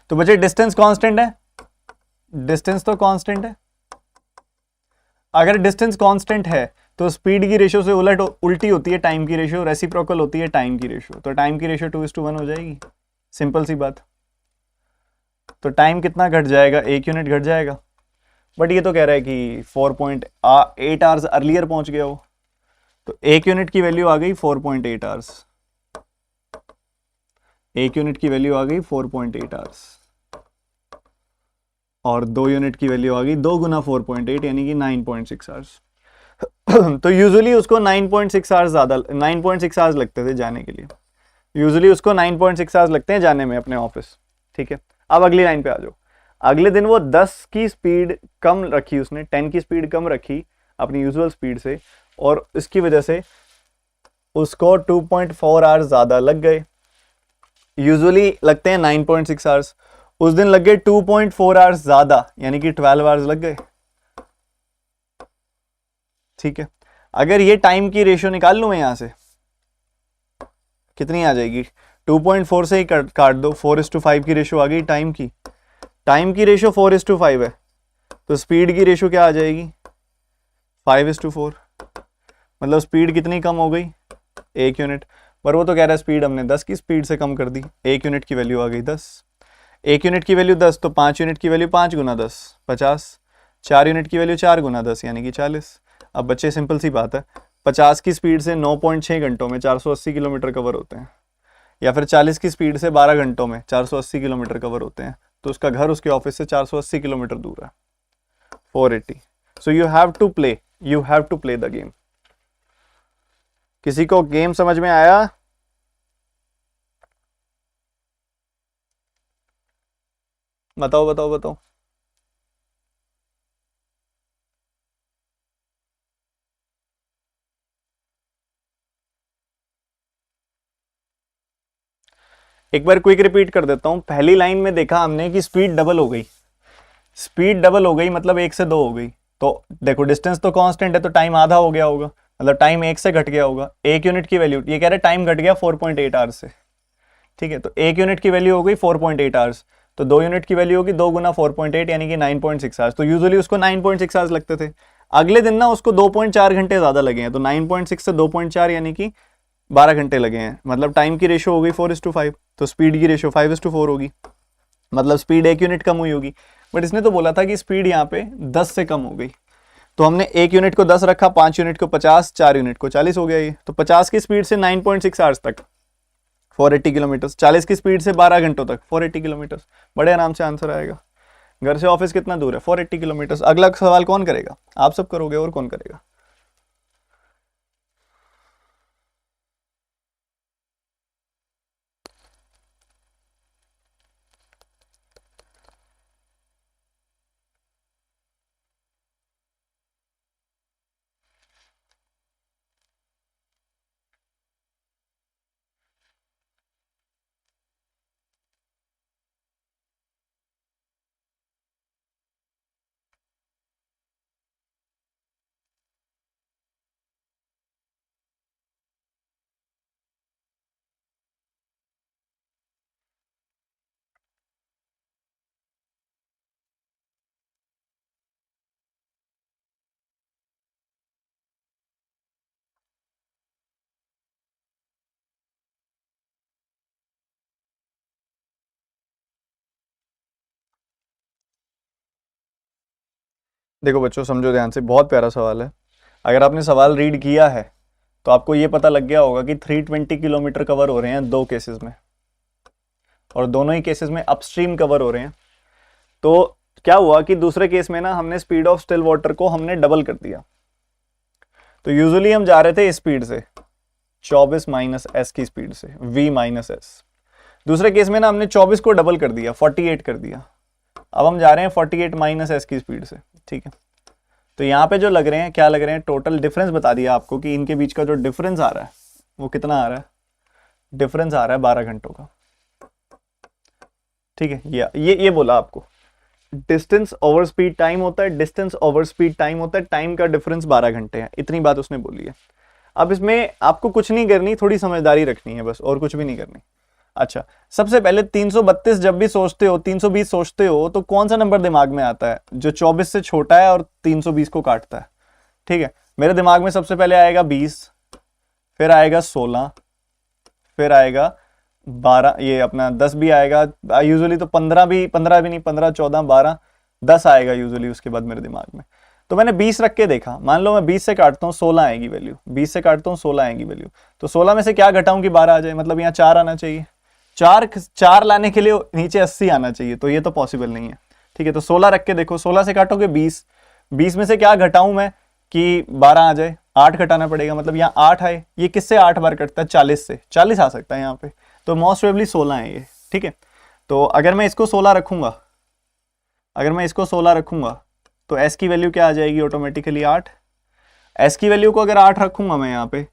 तो बच्चे डिस्टेंस कांस्टेंट है, डिस्टेंस तो कांस्टेंट है। अगर डिस्टेंस कांस्टेंट है तो स्पीड की रेशियो से उल्टी होती है टाइम की रेशियो, रेसिप्रोकल होती है टाइम की रेशियो। तो टाइम की रेशियो 2:1 हो जाएगी। सिंपल सी बात। तो टाइम कितना घट जाएगा? 1 यूनिट घट जाएगा। बट ये तो कह रहा है कि 4.8 आवर्स अर्लियर पहुंच गया हो। तो 1 यूनिट की वैल्यू आ गई 4.8 आवर्स। 1 यूनिट की वैल्यू आ गई 4.8 आवर्स। और 2 यूनिट की वैल्यू आ गई 2 गुना 4.8 यानी कि 9.6 आवर्स। तो यूजुअली उसको 9.6 आवर्स ज्यादा, 9.6 आवर्स लगते थे जाने के लिए। यूजुअली उसको 9.6 आवर्स लगते हैं जाने में अपने ऑफिस। ठीक है, अब अगली लाइन पे आ जाओ। अगले दिन वो 10 की स्पीड कम रखी, उसने 10 की स्पीड कम रखी अपनी यूजुअल स्पीड से, और इसकी वजह से उसको 2.4 आवर्स ज्यादा लग गए। यूजुअली लगते हैं 9.6 आवर्स, उस दिन लग गए 2.4 आवर्स ज्यादा, यानी कि 12 आवर्स लग गए। ठीक है, अगर ये टाइम की रेशियो निकाल लूं मैं यहां से, कितनी आ जाएगी? 2.4 से ही काट दो, 4:5 की रेशियो आ गई टाइम की। टाइम की रेशियो 4:5 है, तो स्पीड की रेशियो क्या आ जाएगी? 5:4। मतलब स्पीड कितनी कम हो गई? 1 यूनिट। पर वो तो कह रहा है स्पीड हमने 10 की स्पीड से कम कर दी। 1 यूनिट की वैल्यू आ गई 10। 1 यूनिट की वैल्यू 10, तो 5 यूनिट की वैल्यू 5 गुना 10, 50। 4 यूनिट की वैल्यू 4 गुना 10 यानी कि 40। अब बच्चे सिंपल सी बात है, 50 की स्पीड से 9.6 घंटों में 480 किलोमीटर कवर होते हैं, या फिर 40 की स्पीड से 12 घंटों में 480 किलोमीटर कवर होते हैं। तो उसका घर उसके ऑफिस से 480 किलोमीटर दूर है। 480। So you have to play, you have to play the game. किसी को गेम समझ में आया? बताओ बताओ बताओ। एक बार क्विक रिपीट कर देता हूं। पहली लाइन में देखा हमने कि स्पीड डबल हो गई, स्पीड डबल हो गई मतलब 1 से 2 हो गई। तो देखो डिस्टेंस तो कांस्टेंट है, तो टाइम आधा हो गया होगा, मतलब टाइम 1 से घट गया होगा। 1 यूनिट की वैल्यू, ये कह रहे टाइम घट गया 4.8 आवर्स से। ठीक है, तो 1 यूनिट की वैल्यू हो गई 4.8 आवर्स, तो 2 यूनिट की वैल्यू होगी 2 गुना 4.8 यानी कि 9.6 आवर्स। तो यूजुअली उसको 9.6 आवर्स लगते थे। अगले दिन ना उसको 2.4 घंटे ज्यादा लगे हैं, तो 9.6 से 2.4 यानी कि 12 घंटे लगे हैं। मतलब टाइम की रेशियो हो गई 4:5, तो स्पीड की रेशियो 5:4 होगी, मतलब स्पीड 1 यूनिट कम हुई होगी। बट इसने तो बोला था कि स्पीड यहाँ पे 10 से कम हो गई, तो हमने 1 यूनिट को 10 रखा, 5 यूनिट को 50, 4 यूनिट को 40 हो गया ये। तो 50 की स्पीड से 9.6 आवर्स तक 480 किलोमीटर, 40 की स्पीड से 12 घंटों तक 480 किलोमीटर। बड़े आराम से आंसर आएगा। घर से ऑफिस कितना दूर है? 480 किलोमीटर। अगला सवाल कौन करेगा? आप सब करोगे, और कौन करेगा? देखो बच्चों, समझो ध्यान से, बहुत प्यारा सवाल है। अगर आपने सवाल रीड किया है तो आपको ये पता लग गया होगा कि 320 किलोमीटर कवर हो रहे हैं दो केसेस में, और दोनों ही केसेस में अपस्ट्रीम कवर हो रहे हैं। तो क्या हुआ कि दूसरे केस में ना हमने स्पीड ऑफ स्टिल वाटर को हमने डबल कर दिया। तो यूजुअली हम जा रहे थे इस स्पीड से, 24 माइनस एस की स्पीड से, v माइनस एस। दूसरे केस में ना हमने 24 को डबल कर दिया, 48 कर दिया। अब हम जा रहे हैं 48 माइनस एस की स्पीड से, ठीक है। तो यहाँ पे जो लग रहे हैं, क्या लग रहे हैं, टोटल डिफरेंस बता दिया आपको कि इनके बीच का जो डिफरेंस आ रहा है वो कितना आ रहा है, डिफरेंस आ रहा है 12 घंटों का, ठीक है। ये बोला आपको, डिस्टेंस ओवर स्पीड टाइम होता है, डिस्टेंस ओवर स्पीड टाइम होता है, टाइम का डिफरेंस 12 घंटे है, इतनी बात उसने बोली है। अब इसमें आपको कुछ नहीं करनी, थोड़ी समझदारी रखनी है बस, और कुछ भी नहीं करनी। अच्छा, सबसे पहले 332 जब भी सोचते हो, 320 सोचते हो, तो कौन सा नंबर दिमाग में आता है जो 24 से छोटा है और 320 को काटता है? ठीक है, मेरे दिमाग में सबसे पहले आएगा 20, फिर आएगा 16, फिर आएगा 12, ये अपना 10 भी आएगा यूजुअली, तो 15 भी नहीं, 15, 14, 12, 10 आएगा यूजुअली उसके बाद मेरे दिमाग में। तो मैंने 20 रख के देखा, मान लो मैं 20 से काटता हूँ 16 आएगी वैल्यू, 20 से काटता हूँ 16 आएगी वैल्यू। तो 16 में से क्या घटाऊं कि 12 आ जाए, मतलब यहाँ 4 आना चाहिए। चार लाने के लिए नीचे 80 आना चाहिए, तो ये तो पॉसिबल नहीं है, ठीक है। तो 16 रख के देखो, 16 से काटोगे 20, 20 में से क्या घटाऊं मैं कि 12 आ जाए, 8 घटाना पड़ेगा, मतलब यहाँ 8 आए। ये किससे 8 बार कटता है? 40 से, 40 आ सकता है यहाँ पे, तो मोस्ट प्रोबेबली 16 है ये, ठीक है। तो अगर मैं इसको 16 रखूंगा, तो एस की वैल्यू क्या आ जाएगी ऑटोमेटिकली? 8। एस की वैल्यू को अगर 8 रखूंगा मैं यहाँ पे,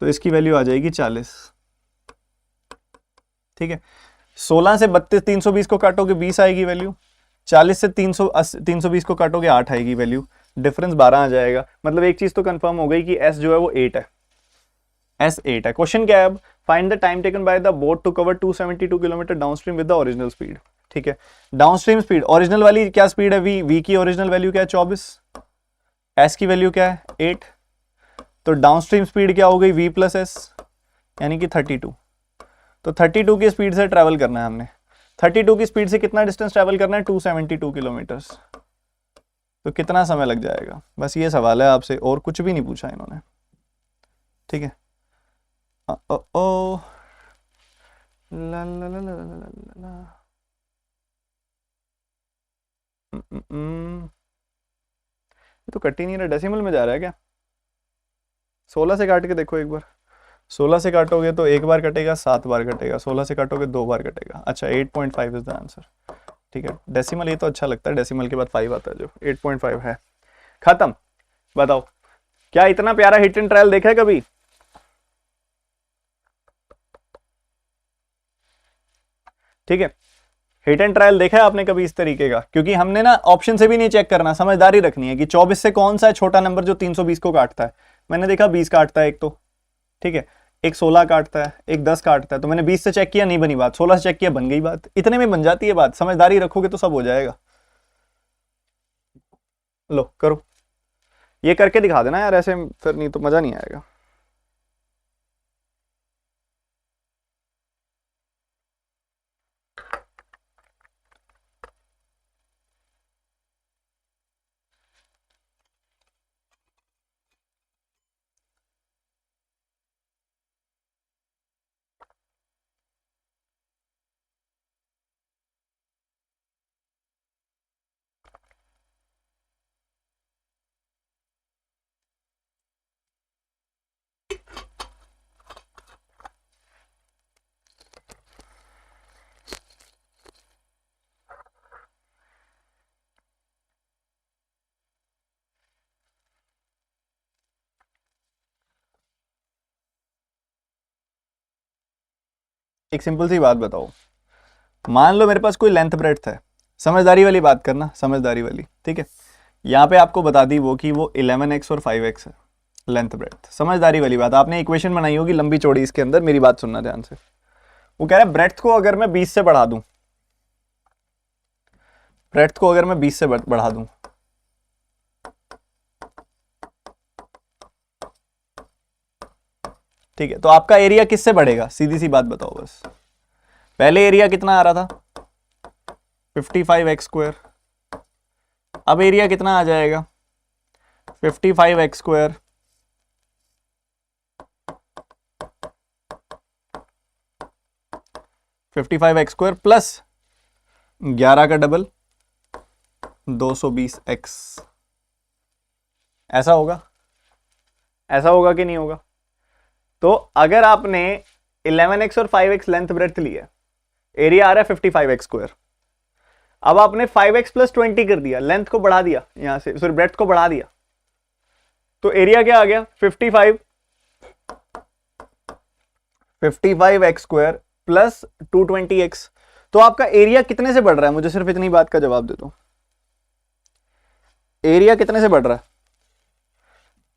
तो इसकी वैल्यू आ जाएगी 40, ठीक है। 16 से 320 को काटोगे 20 आएगी वैल्यू, 40 से 320 को काटोगे 8 आएगी वैल्यू, डिफरेंस 12 आ जाएगा। मतलब एक चीज तो कंफर्म हो गई कि एस जो है वो 8 है, एस 8 है। क्वेश्चन क्या है अब? Find the time taken by the boat to cover 272 kilometre downstream with the original speed, ठीक है। डाउनस्ट्रीम स्पीड, ओरिजिनल वाली क्या स्पीड है? वी की ओरिजिनल वैल्यू क्या है? 24, एस की वैल्यू क्या है? 8। तो डाउनस्ट्रीम स्पीड क्या हो गई? वी प्लस एस, यानी कि 32। तो 32 की स्पीड से ट्रैवल करना है हमने। 32 की स्पीड से कितना डिस्टेंस ट्रैवल करना है? 272 किलोमीटर्स। तो कितना समय लग जाएगा? बस ये सवाल है आपसे, और कुछ भी नहीं पूछा इन्होंने, ठीक है। ओ ओ ला ला ला ला ला ला ला। ये तो कट ही नहीं रहा, डेसिमल में जा रहा है क्या? 16 से काट के देखो एक बार। 16 से काटोगे तो एक बार कटेगा, 7 बार कटेगा। 16 से काटोगे 2 बार कटेगा। अच्छा, 8.5 इज द आंसर, ठीक है। डेसिमल ये तो अच्छा लगता है, डेसिमल के बाद 5 आता है, जो 8.5 है। खत्म। बताओ, क्या इतना प्यारा हिट एंड ट्रायल देखा है कभी? ठीक है, हिट एंड ट्रायल देखा है आपने कभी इस तरीके का? क्योंकि हमने ना ऑप्शन से भी नहीं चेक करना, समझदारी रखनी है कि 24 से कौन सा है छोटा नंबर जो 320 को काटता है। मैंने देखा 20 काटता है एक, तो ठीक है, एक 16 काटता है, एक 10 काटता है। तो मैंने 20 से चेक किया, नहीं बनी बात, 16 से चेक किया, बन गई बात। इतने में बन जाती है बात, समझदारी रखोगे तो सब हो जाएगा। लो करो, ये करके दिखा देना यार, ऐसे फिर नहीं तो मजा नहीं आएगा। एक सिंपल सी बात बताओ, मान लो मेरे पास कोई लेंथ ब्रेड्थ है, समझदारी वाली बात करना, समझदारी वाली, ठीक है। यहाँ पे आपको बता दी वो कि वो 11x और 5x है लेंथ ब्रेड्थ, समझदारी वाली बात। आपने इक्वेशन बनाई होगी लंबी चौड़ी, इसके अंदर मेरी बात सुनना ध्यान से। वो कह रहा है ब्रेड्थ को अगर मैं 20 से बढ़ा दूं, ब्रेड्थ को अगर मैं 20 से बढ़ा दूं, ठीक है, तो आपका एरिया किससे बढ़ेगा? सीधी सी बात बताओ बस। पहले एरिया कितना आ रहा था? 55x स्क्वायर, अब एरिया कितना आ जाएगा 55x² 55x² प्लस 11 का डबल 220x। ऐसा होगा, ऐसा होगा कि नहीं होगा? तो अगर आपने 11x और 5x लेंथ ब्रेड्थ लिया, एरिया आ रहा है 55x²। अब आपने 5x + 20 कर दिया, लेंथ को बढ़ा दिया, यहां से सॉरी ब्रेड्थ को बढ़ा दिया, तो एरिया क्या आ गया 55x² प्लस 220x। तो आपका एरिया कितने से बढ़ रहा है? मुझे सिर्फ इतनी बात का जवाब दे दो, एरिया कितने से बढ़ रहा है?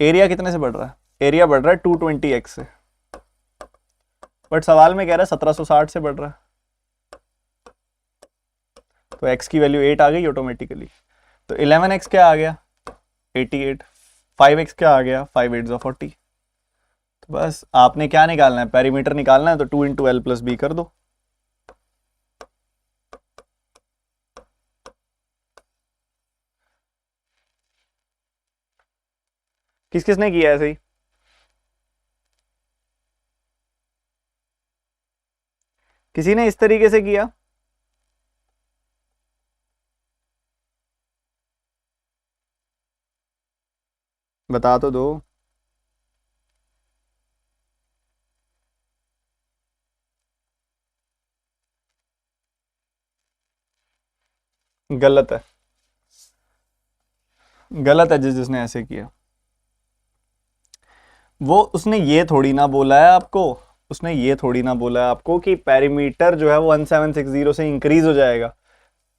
एरिया कितने से बढ़ रहा है? एरिया बढ़ रहा है 220x से, बट सवाल में कह रहा है 1760 से बढ़ रहा है, तो x की वैल्यू 8 आ गई ऑटोमेटिकली। तो 11x क्या आ गया 88, 5x क्या आ गया 5 8 40। तो बस आपने क्या निकालना है, पेरीमीटर निकालना है, तो 2 × l + b कर दो। किस किसने किया ऐसे ही? किसी ने इस तरीके से किया? बता तो दो। गलत है, गलत है जिसने ऐसे किया। वो उसने ये थोड़ी ना बोला है आपको, उसने ये थोड़ी ना बोला है आपको कि पेरीमीटर जो है वो 1760 से इंक्रीज हो जाएगा।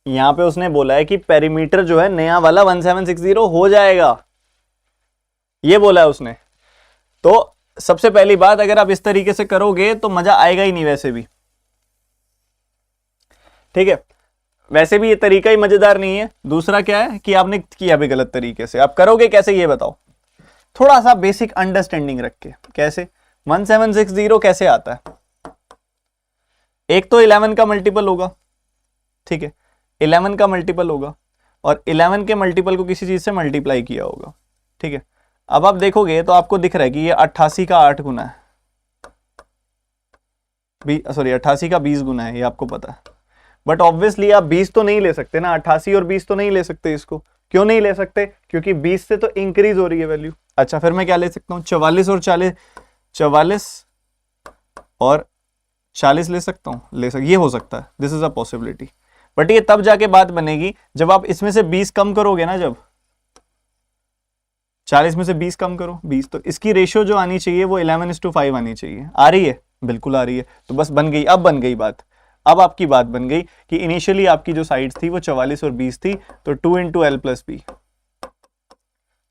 यहां पे उसने बोला है कि पेरीमीटर जो है नया वाला 1760 हो जाएगा, ये बोला है उसने। तो सबसे पहली बात, अगर आप इस तरीके से करोगे तो मजा आएगा ही नहीं वैसे भी, ठीक है? वैसे भी ये तरीका ही मजेदार नहीं है। दूसरा क्या है कि आपने किया भी गलत तरीके से। आप करोगे कैसे ये बताओ, थोड़ा सा बेसिक अंडरस्टैंडिंग रख के। कैसे 1760 कैसे आता है? एक तो 11 का मल्टीपल होगा, ठीक है, 11 का मल्टीपल होगा, और 11 के मल्टीपल को किसी चीज से मल्टीप्लाई किया होगा, ठीक है। अब आप देखोगे तो आपको दिख रहा है कि ये 88 का 8 गुना है, सॉरी 88 का 20 गुना है, ये आपको पता है। बट ऑब्वियसली आप 20 तो नहीं ले सकते ना, 88 और 20 तो नहीं ले सकते इसको। क्यों नहीं ले सकते? क्योंकि 20 से तो इंक्रीज हो रही है वैल्यू। अच्छा, फिर मैं क्या ले सकता हूँ? 44 और 40, 44 और 40 ले सकता हूँ, ये हो सकता है, this is a possibility. But ये तब जाके बात बनेगी जब आप इसमें से 20 कम करोगे ना, जब 40 में से 20 कम करो 20, तो इसकी रेशियो जो आनी चाहिए वो 11:5 आनी चाहिए। आ रही है? बिल्कुल आ रही है। तो बस बन गई, अब बन गई बात। अब आपकी बात बन गई कि इनिशियली आपकी जो साइड्स थी वो 44 और 20 थी, तो 2 × l + b,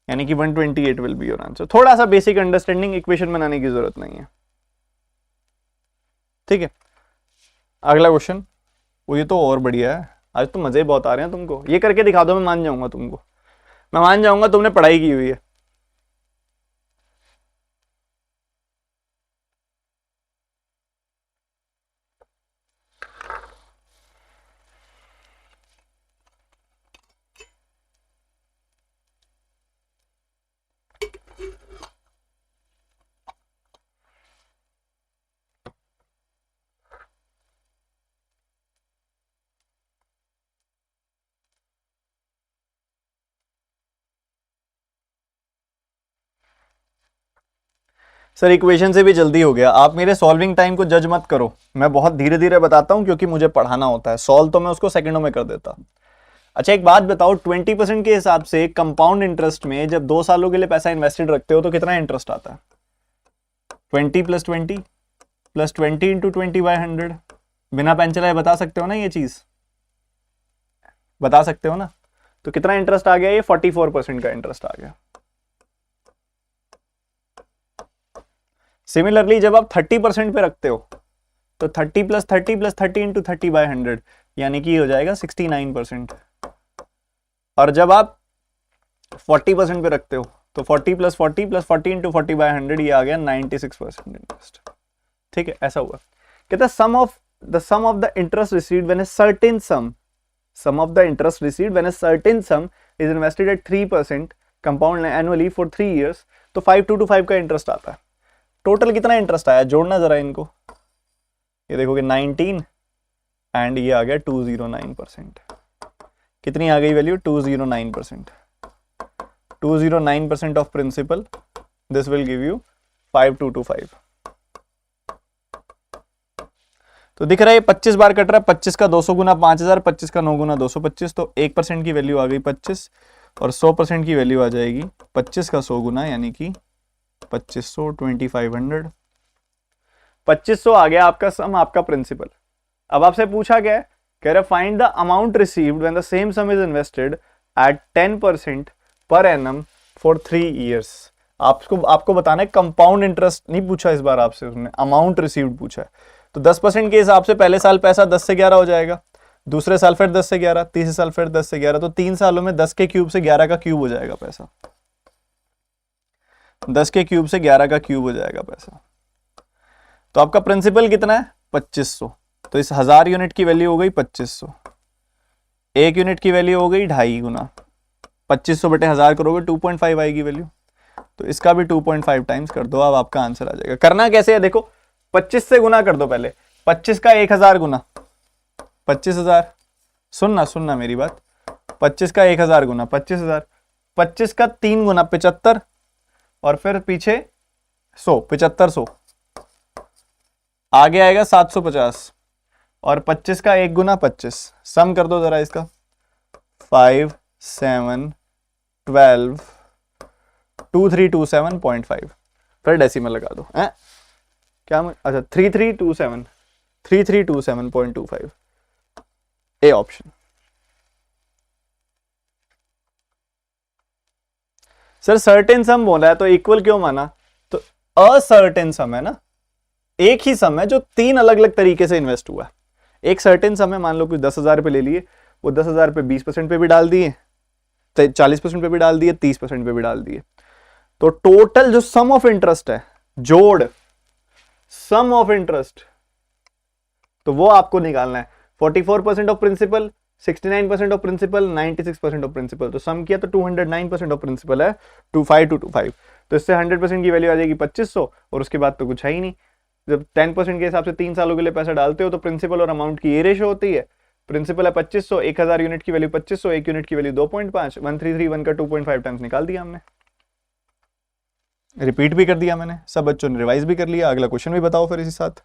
यानी कि 128 विल बी योर आंसर। थोड़ा सा बेसिक अंडरस्टैंडिंग, इक्वेशन बनाने की जरूरत नहीं है, ठीक है। अगला क्वेश्चन, वो ये तो और बढ़िया है, आज तो मजे ही बहुत आ रहे हैं तुमको। ये करके दिखा दो, मैं मान जाऊंगा तुमको, मैं मान जाऊंगा तुमने पढ़ाई की हुई है। सर इक्वेशन से भी जल्दी हो गया। आप मेरे सॉल्विंग टाइम को जज मत करो, मैं बहुत धीरे धीरे बताता हूं क्योंकि मुझे पढ़ाना होता है। सॉल्व तो मैं उसको सेकंडों में कर देता। अच्छा एक बात बताओ, 20% के हिसाब से कंपाउंड इंटरेस्ट में जब 2 सालों के लिए पैसा इन्वेस्टेड रखते हो तो कितना इंटरेस्ट आता है? 20 + 20 + 20 × 20/100। बिना पेन चलाए बता सकते हो ना, ये चीज बता सकते हो ना? तो कितना इंटरेस्ट आ गया? ये 44% का इंटरेस्ट आ गया। सिमिलरली जब आप 30% पे रखते हो तो 30 + 30 + 30 × 30/100, यानी कि हो जाएगा 69%। और जब आप 40% पे रखते हो तो 40 + 40 + 40 × 40/100, ये आ गया 96% इंटरेस्ट, ठीक है। ऐसा हुआ। कहता है sum of the interest received when a certain sum, sum of the interest received when a certain sum is invested at 3% compound annually for 3 years, तो 5225 का इंटरेस्ट आता है। टोटल कितना इंटरेस्ट आया, जोड़ना जरा इनको, ये देखोगे 19 एंड ये आ गया 209%। कितनी आ गई value, 209%। 209% of principal, this will give you 5225। तो दिख रहा है 25 बार कट रहा है, 25 का 200 गुना 5000, 25 का 9 गुना 225, तो 1% की वैल्यू आ गई 25, और 100% की वैल्यू आ जाएगी 25 का 100 गुना, यानी कि 2500, 2500। 2500 आ गया आपका सम, आपका प्रिंसिपल। अब आपसे पूछा गया है, कह रहा find the amount received when the same some is invested eight 10% per annum for 3 years। आपको बताना है, कंपाउंड इंटरेस्ट नहीं पूछा इस बार आपसे, उसने अमाउंट रिसीव्ड पूछा है। तो 10% के हिसाब से पहले साल पैसा 10 से 11 हो जाएगा, दूसरे साल फिर 10 से 11, तीसरे साल फिर 10 से 11, तो 3 सालों में 10 के क्यूब से 11 का क्यूब हो जाएगा पैसा। 10 के क्यूब से 11 का क्यूब हो जाएगा पैसा। तो आपका प्रिंसिपल कितना है, 2500। तो इस 1000 यूनिट की वैल्यू हो गई 2500, 1 यूनिट की वैल्यू हो गई 2.5 गुना, 2500 बटे 1000 करोगे 2.5 आएगी वैल्यू। तो इसका भी 2.5 टाइम्स कर दो, अब आपका आंसर आ जाएगा। करना कैसे है देखो, 25 से गुना कर दो पहले, 25 का 1000 गुना 25,000, सुनना मेरी बात, 25 का 1000 गुना 25,000, 25 का 3 गुना 75, और फिर पीछे 100, 7500, आगे आएगा 750, और 25 का 1 गुना 25, सम कर दो जरा इसका, 5, 7, 12, 2327.5, फिर डेसिमल लगा दो है क्या, अच्छा 3327.25, ए ऑप्शन। सर सर्टेन सम बोला है तो इक्वल क्यों माना, तो असर्टेन सम है ना, एक ही सम है जो 3 अलग अलग तरीके से इन्वेस्ट हुआ है। एक सर्टेन सम है, मान लो कुछ 10,000 रुपए ले लिए, वो 10,000 पे 20% पे भी डाल दिए, 40% पे भी डाल दिए, 30% पे भी डाल दिए, तो टोटल जो सम ऑफ इंटरेस्ट है, जोड़ सम ऑफ इंटरेस्ट, तो वो आपको निकालना है। 44% of principal, 69% of principal, 96% of principal, तो सम किया तो 209% ऑफ प्रिंसिपल है, 25225। तो इससे 100% की वैल्यू आ जाएगी 2500, और उसके बाद तो कुछ है ही नहीं। जब 10% के हिसाब से 3 सालों के लिए पैसा डालते हो तो प्रिंसिपल और अमाउंट की ये रेशो होती है, प्रिंसिपल है 2500, 1000 यूनिट की वैल्यू 2500, 1 यूनिट की वैल्यू 2.5, 1331 का 2.5 टाइम्स निकाल दिया हमने। रिपीट भी कर दिया मैंने, सब बच्चों ने रिवाइज भी कर लिया। अगला क्वेश्चन भी बताओ फिर इसी साथ।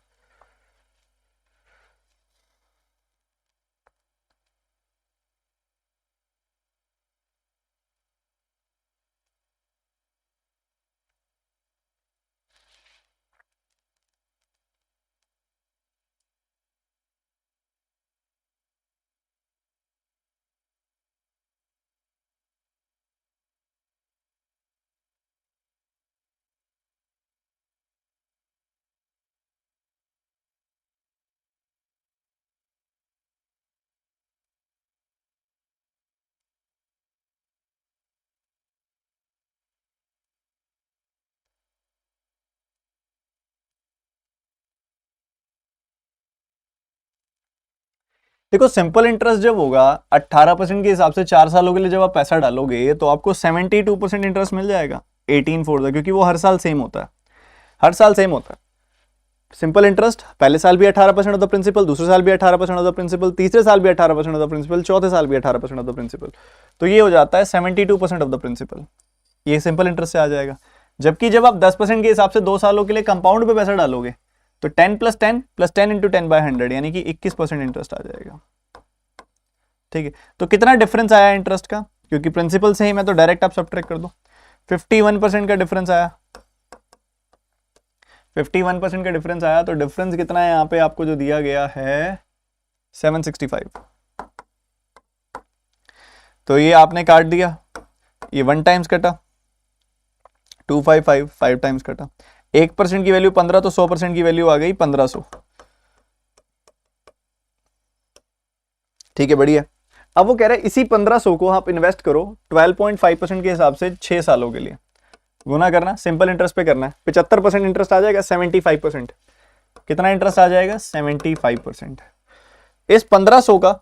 देखो सिंपल इंटरेस्ट जब होगा 18% के हिसाब से 4 सालों के लिए जब आप पैसा डालोगे तो आपको 72% इंटरेस्ट मिल जाएगा 18 फोर, क्योंकि वो हर साल सेम होता है, हर साल सेम होता है। सिंपल इंटरेस्ट पहले साल भी 18% ऑफ द प्रिंसिपल, दूसरे साल भी 18% ऑफ द प्रिंसिपल, तीसरे साल भी 18% ऑफ द प्रिंसिपल, चौथे साल भी 18% ऑफ द प्रिंसिपल, तो ये हो जाता है 72% ऑफ द प्रिंसिपल। ये सिंपल इंटरेस्ट से आ जाएगा। जबकि जब आप 10% के हिसाब से 2 सालों के लिए कंपाउंड पे पैसा डालोगे तो 10 + 10 + 10 × 10/100 यानी कि 21% इंटरेस्ट आ जाएगा। ठीक है, तो कितना डिफरेंस आया इंटरेस्ट का, क्योंकि प्रिंसिपल सेम है तो डायरेक्ट आप सब्ट्रैक्ट कर दो। 51% का डिफरेंस आया, 51% का डिफरेंस आया, तो डिफरेंस कितना है यहाँ पे आपको जो दिया गया है 765। तो ये आपने काट दिया, ये 1 टाइम्स कटा, 255 5 टाइम्स कटा, 1% की वैल्यू 15, तो 100% की वैल्यू आ गई 1500। ठीक है, बढ़िया। अब वो कह रहे हैं इसी 1500 को आप इन्वेस्ट करो 12.5% के हिसाब से 6 सालों के लिए, गुना करना, सिंपल इंटरेस्ट पे करना है, 75% इंटरेस्ट आ जाएगा, 75%। कितना इंटरेस्ट आ जाएगा 75%। इस 1500 का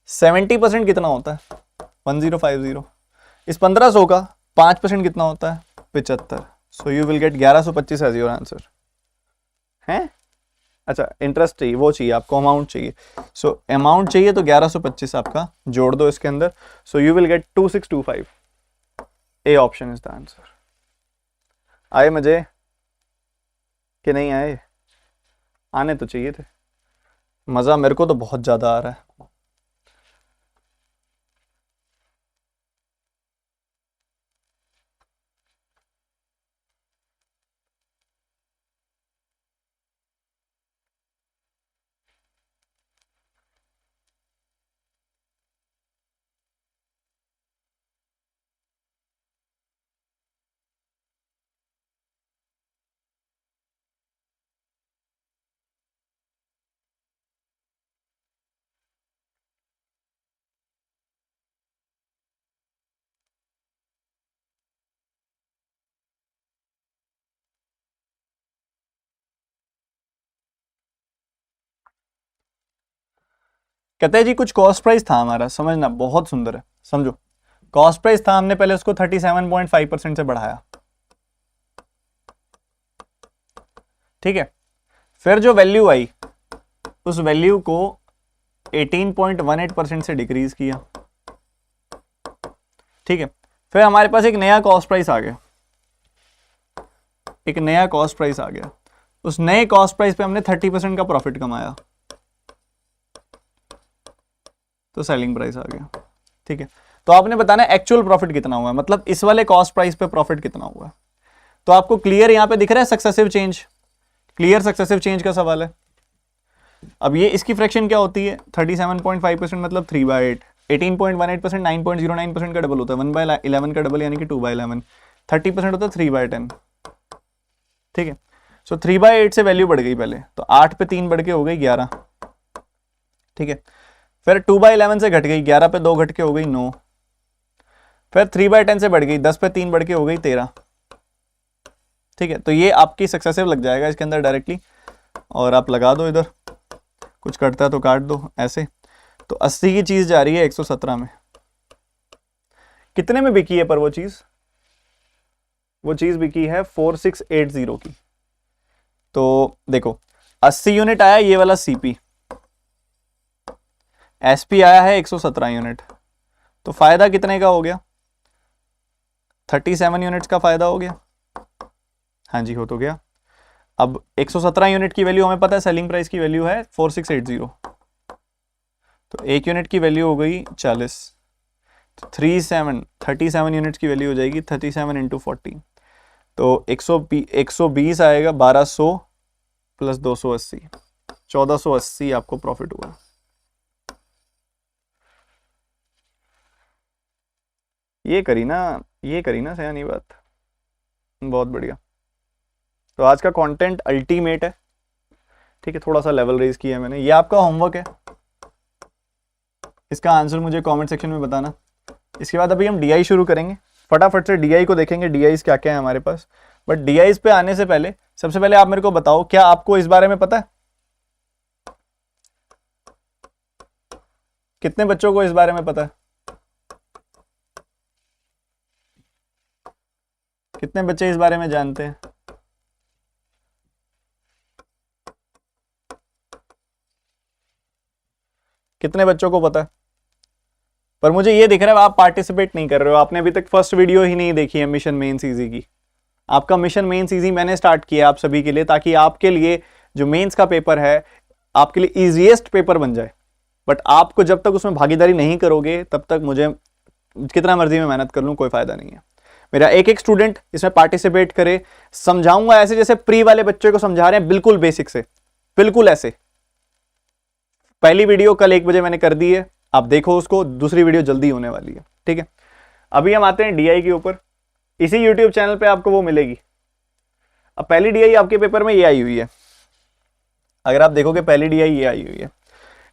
70% कितना होता है 1050। इस 1500 का 5% कितना होता है? 75। So you will get 1125 as your answer है। अच्छा, इंटरेस्ट चाहिए, वो चाहिए आपको, अमाउंट चाहिए। सो अमाउंट चाहिए तो 1125 आपका जोड़ दो इसके अंदर। सो you will gate 2625। A option is the answer. आए मजे कि नहीं आए? आने तो चाहिए थे। मजा मेरे को तो बहुत ज्यादा आ रहा है। कहते हैं जी कुछ कॉस्ट प्राइस था हमारा, समझना बहुत सुंदर है, समझो। कॉस्ट प्राइस था, हमने पहले उसको 37.5% से बढ़ाया, ठीक है। फिर जो वैल्यू आई उस वैल्यू को 18.18% से डिक्रीज किया, ठीक है। फिर हमारे पास एक नया कॉस्ट प्राइस आ गया, एक नया कॉस्ट प्राइस आ गया। उस नए कॉस्ट प्राइस पे हमने 30% का प्रॉफिट कमाया, तो सेलिंग प्राइस आ गया, ठीक है। तो आपने बताना एक्चुअल प्रॉफिट कितना हुआ है, मतलब इस वाले कॉस्ट प्राइस पे प्रॉफिट कितना हुआ है। तो आपको क्लियर यहां पे दिख रहा है successive change, clear successive change का सवाल है। अब ये इसकी फ्रैक्शन क्या होती है? 37.5% मतलब 3/8। 18.18% 9.09% का डबल होता है, 1/11 का डबल यानी कि 2/11। 30% होता है 3/10, ठीक है। सो 3/8 से वैल्यू बढ़ गई पहले, तो 8 पे 3 बढ़ के हो गई 11, ठीक है। फिर 2/11 से घट गई, 11 पे 2 घट के हो गई 9। फिर 3/10 से बढ़ गई, 10 पे 3 बढ़ के हो गई 13, ठीक है। तो ये आपकी सक्सेसिव लग जाएगा इसके अंदर डायरेक्टली, और आप लगा दो इधर, कुछ कटता है तो काट दो ऐसे। तो 80 की चीज जा रही है 117 में। कितने में बिकी है पर वो चीज बिकी है 4680 की। तो देखो 80 यूनिट आया ये वाला सीपी, एसपी आया है 117 यूनिट, तो फायदा कितने का हो गया? 37 यूनिट्स का फायदा हो गया। हाँ जी, हो तो गया। अब 117 यूनिट की वैल्यू हमें पता है, सेलिंग प्राइस की वैल्यू है 4680, तो एक यूनिट की वैल्यू हो गई 40। तो 37 यूनिट्स की वैल्यू हो जाएगी 37 इंटू 40, तो 120 आएगा, 1200 प्लस 280, 1480 आपको प्रॉफिट हुआ। ये करी ना सयानी बात, बहुत बढ़िया। तो आज का कंटेंट अल्टीमेट है, ठीक है। थोड़ा सा लेवल रेज किया है मैंने, ये आपका होमवर्क है, इसका आंसर मुझे कमेंट सेक्शन में बताना। इसके बाद अभी हम डीआई शुरू करेंगे, फटाफट से डीआई को देखेंगे, डीआईज क्या क्या है हमारे पास। बट डीआईज पे आने से पहले सबसे पहले आप मेरे को बताओ, क्या आपको इस बारे में पता है? कितने बच्चों को इस बारे में पता है? कितने बच्चे इस बारे में जानते हैं? कितने बच्चों को पता है? पर मुझे ये दिख रहा है आप पार्टिसिपेट नहीं कर रहे हो, आपने अभी तक फर्स्ट वीडियो ही नहीं देखी है मिशन मेंस इजी की। आपका मिशन मेंस इजी मैंने स्टार्ट किया आप सभी के लिए, ताकि आपके लिए जो मेंस का पेपर है आपके लिए इजीएस्ट पेपर बन जाए। बट आपको जब तक उसमें भागीदारी नहीं करोगे तब तक मुझे कितना मर्जी में मेहनत कर लूं कोई फायदा नहीं है। मेरा एक एक स्टूडेंट इसमें पार्टिसिपेट करे, समझाऊंगा ऐसे जैसे प्री वाले बच्चे को समझा रहे हैं, बिल्कुल बेसिक से, बिल्कुल ऐसे। पहली वीडियो कल 1 बजे मैंने कर दी है, आप देखो उसको, दूसरी वीडियो जल्दी होने वाली है, ठीक है। अभी हम आते हैं डीआई के ऊपर, इसी यूट्यूब चैनल पे आपको वो मिलेगी। अब पहली डीआई आपके पेपर में ये आई हुई है, अगर आप देखोगे पहली डीआई ये आई हुई है,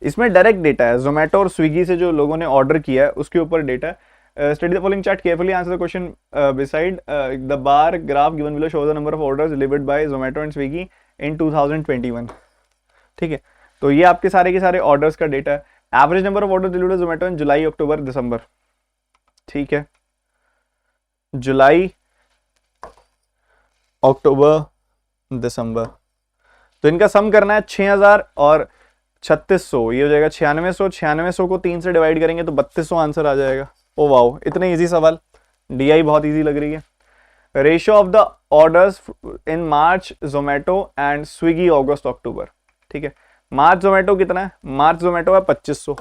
इसमें डायरेक्ट डेटा है, जोमेटो और स्विगी से जो लोगों ने ऑर्डर किया है उसके ऊपर डेटा है। Study the following chart carefully, answer the question beside the bar graph given below shows the number of orders delivered by Zomato and Swiggy in 2021, ठीक है। तो ये आपके सारे के सारे ऑर्डर्स का डेटा है। Average number of order delivered Zomato in July, October, December, ठीक है, जुलाई, अक्टूबर, दिसंबर, तो इनका सम करना है 6000 और 3600, ये हो जाएगा 9600। 9600 को 3 से डिवाइड करेंगे तो 3200 आंसर आ जाएगा। ओ वाओ, इतने इजी सवाल, डीआई बहुत इजी लग रही है। Ratio of the orders in March Zomato and Swiggy August October. ठीक है, मार्च जोमेटो कितना है, मार्च जोमेटो है 2500,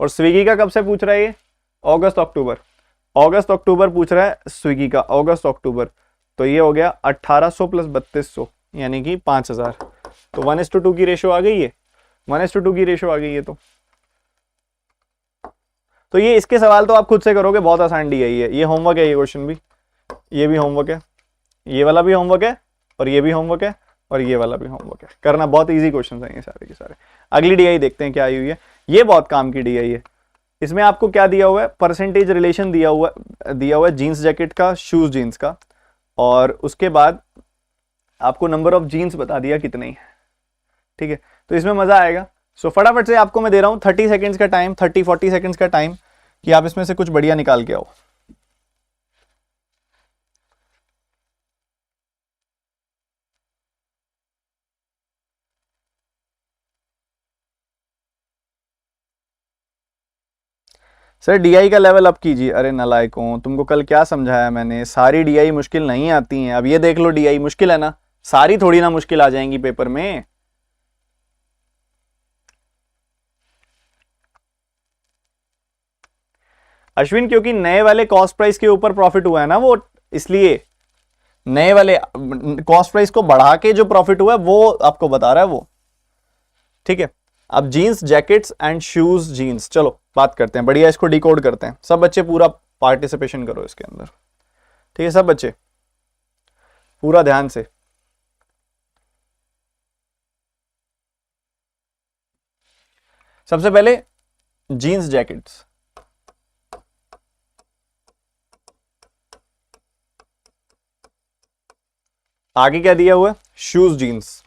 और स्विगी का कब से पूछ रहा है ये, अगस्त अक्टूबर, अगस्त अक्टूबर पूछ रहा है स्विगी का, अगस्त अक्टूबर, तो ये हो गया 1800 प्लस 3200 यानी कि 5000। तो 1:2 की रेशियो आ गई है, 1:2 की रेशियो आ गई है। तो ये इसके सवाल तो आप खुद से करोगे, बहुत आसान डी आई है, ये होमवर्क है, ये क्वेश्चन भी, ये भी होमवर्क है, ये वाला भी होमवर्क है, और ये भी होमवर्क है, और ये वाला भी होमवर्क है, करना बहुत इजी क्वेश्चन है ये सारे के सारे। अगली डी आई देखते हैं क्या आई हुई है, ये बहुत काम की डी आई है। इसमें आपको क्या दिया हुआ है, परसेंटेज रिलेशन दिया हुआ है जीन्स जैकेट का, शूज जीन्स का, और उसके बाद आपको नंबर ऑफ जीन्स बता दिया कितने ही। ठीक है, तो इसमें मजा आएगा। सो फटाफट से आपको मैं दे रहा हूं 30 सेकंड्स का टाइम, 30-40 सेकंड्स का टाइम, कि आप इसमें से कुछ बढ़िया निकाल के आओ। सर डीआई का लेवल अप कीजिए। अरे नालायकों, तुमको कल क्या समझाया मैंने, सारी डीआई मुश्किल नहीं आती हैं। अब ये देख लो, डीआई मुश्किल है ना, सारी थोड़ी ना मुश्किल आ जाएंगी पेपर में। अश्विन, क्योंकि नए वाले कॉस्ट प्राइस के ऊपर प्रॉफिट हुआ है ना वो, इसलिए नए वाले कॉस्ट प्राइस को बढ़ा के जो प्रॉफिट हुआ है वो आपको बता रहा है वो। ठीक है, अब jeans jackets and shoes jeans, चलो बात करते हैं, बढ़िया इसको डिकोड करते हैं। सब बच्चे पूरा पार्टिसिपेशन करो इसके अंदर, ठीक है, सब बच्चे पूरा ध्यान से। सबसे पहले जीन्स जैकेट्स, आगे क्या दिया हुआ है, शूज जीन्स।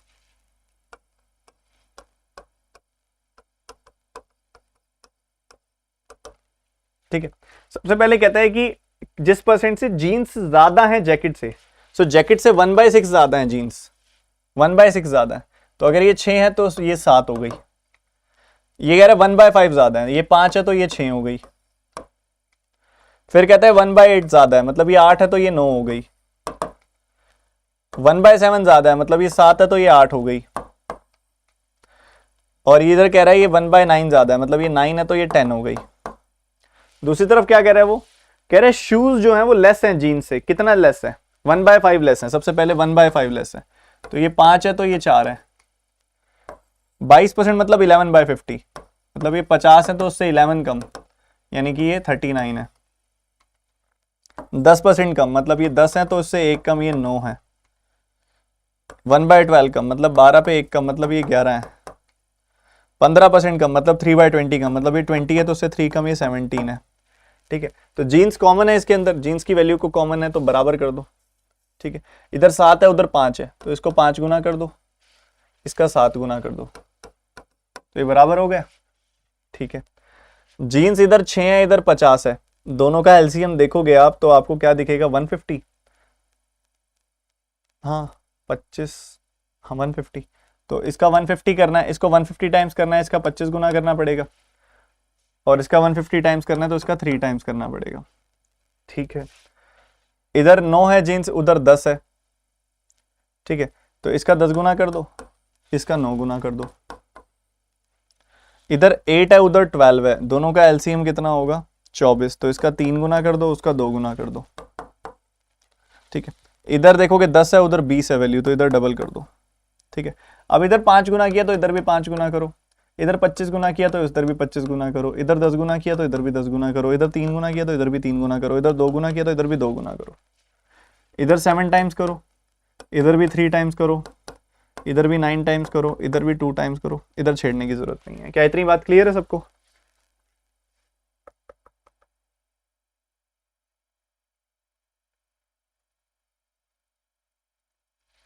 ठीक है, सबसे पहले कहता है कि जिस परसेंट से जीन्स ज्यादा है जैकेट से, सो जैकेट से 1/6 ज्यादा है जीन्स, 1/6 ज्यादा है। तो अगर ये 6 है तो ये 7 हो गई। ये कह रहा है 1/5 ज्यादा है, ये 5 है तो ये 6 हो गई। फिर कहता है 1/8 ज्यादा है, मतलब ये 8 है तो ये 9 हो गई। 1/7 ज्यादा है, मतलब ये 7 है तो ये 8 हो गई। और ये इधर कह रहा है ये 1/9 ज्यादा है, मतलब ये 9 है तो ये 10 हो गई। दूसरी तरफ क्या कह रहा है वो, कह रहे हैं शूज जो है वो लेस है जीन्स से, कितना लेस है, 1/5 लेस है। सबसे पहले 1/5 लेस है, तो ये 5 है तो ये 4 है। 22% मतलब 11/50, मतलब ये 50 है तो उससे 11 कम, यानी कि ये 39 है। 10% कम, मतलब ये 10 है तो उससे 1 कम, ये 9 है। 1/12 कम, मतलब 12 पे 1 कम, मतलब ये 11 है। 15% कम, मतलब 3/20 कम, मतलब ये 20 है तो उससे 3 कम, ये 17 है। ठीक है, तो जीन्स कॉमन है इसके अंदर, जीन्स की वैल्यू को कॉमन है तो बराबर कर दो। ठीक है, इधर 7 है उधर 5 है, तो इसको 5 गुना कर दो, इसका 7 गुना कर दो, तो ये बराबर हो गया। ठीक है, जीन्स इधर 6 है इधर 50 है, दोनों का एलसीएम देखोगे आप तो आपको क्या दिखेगा, 150। हाँ 25, हाँ 150, तो इसका 150 करना है, इसको 150 टाइम्स करना है, इसका 25 गुना करना पड़ेगा, और इसका 150 टाइम्स करना है तो इसका 3 टाइम्स करना पड़ेगा। ठीक है, इधर 9 है जीन्स, उधर 10 है। ठीक है, तो इसका 10 गुना कर दो, इसका 9 गुना कर दो। इधर 8 है उधर 12 है, दोनों का एलसीएम कितना होगा, 24, तो इसका 3 गुना कर दो, उसका 2 गुना कर दो। ठीक है, इधर देखोगे 10 है उधर 20 है वैल्यू, तो इधर डबल कर दो। ठीक है, अब इधर 5 गुना किया तो इधर भी 5 गुना करो, इधर 25 गुना किया तो इधर भी 25 गुना करो, इधर 10 गुना किया तो इधर भी 10 गुना करो, इधर 3 गुना किया तो इधर भी 3 गुना करो, इधर 2 गुना किया तो इधर भी 2 गुना करो, इधर 7 टाइम्स करो, इधर भी 3 टाइम्स करो, इधर भी 9 टाइम्स करो, इधर भी 2 टाइम्स करो, इधर छेड़ने की जरूरत नहीं है। क्या इतनी बात क्लियर है सबको?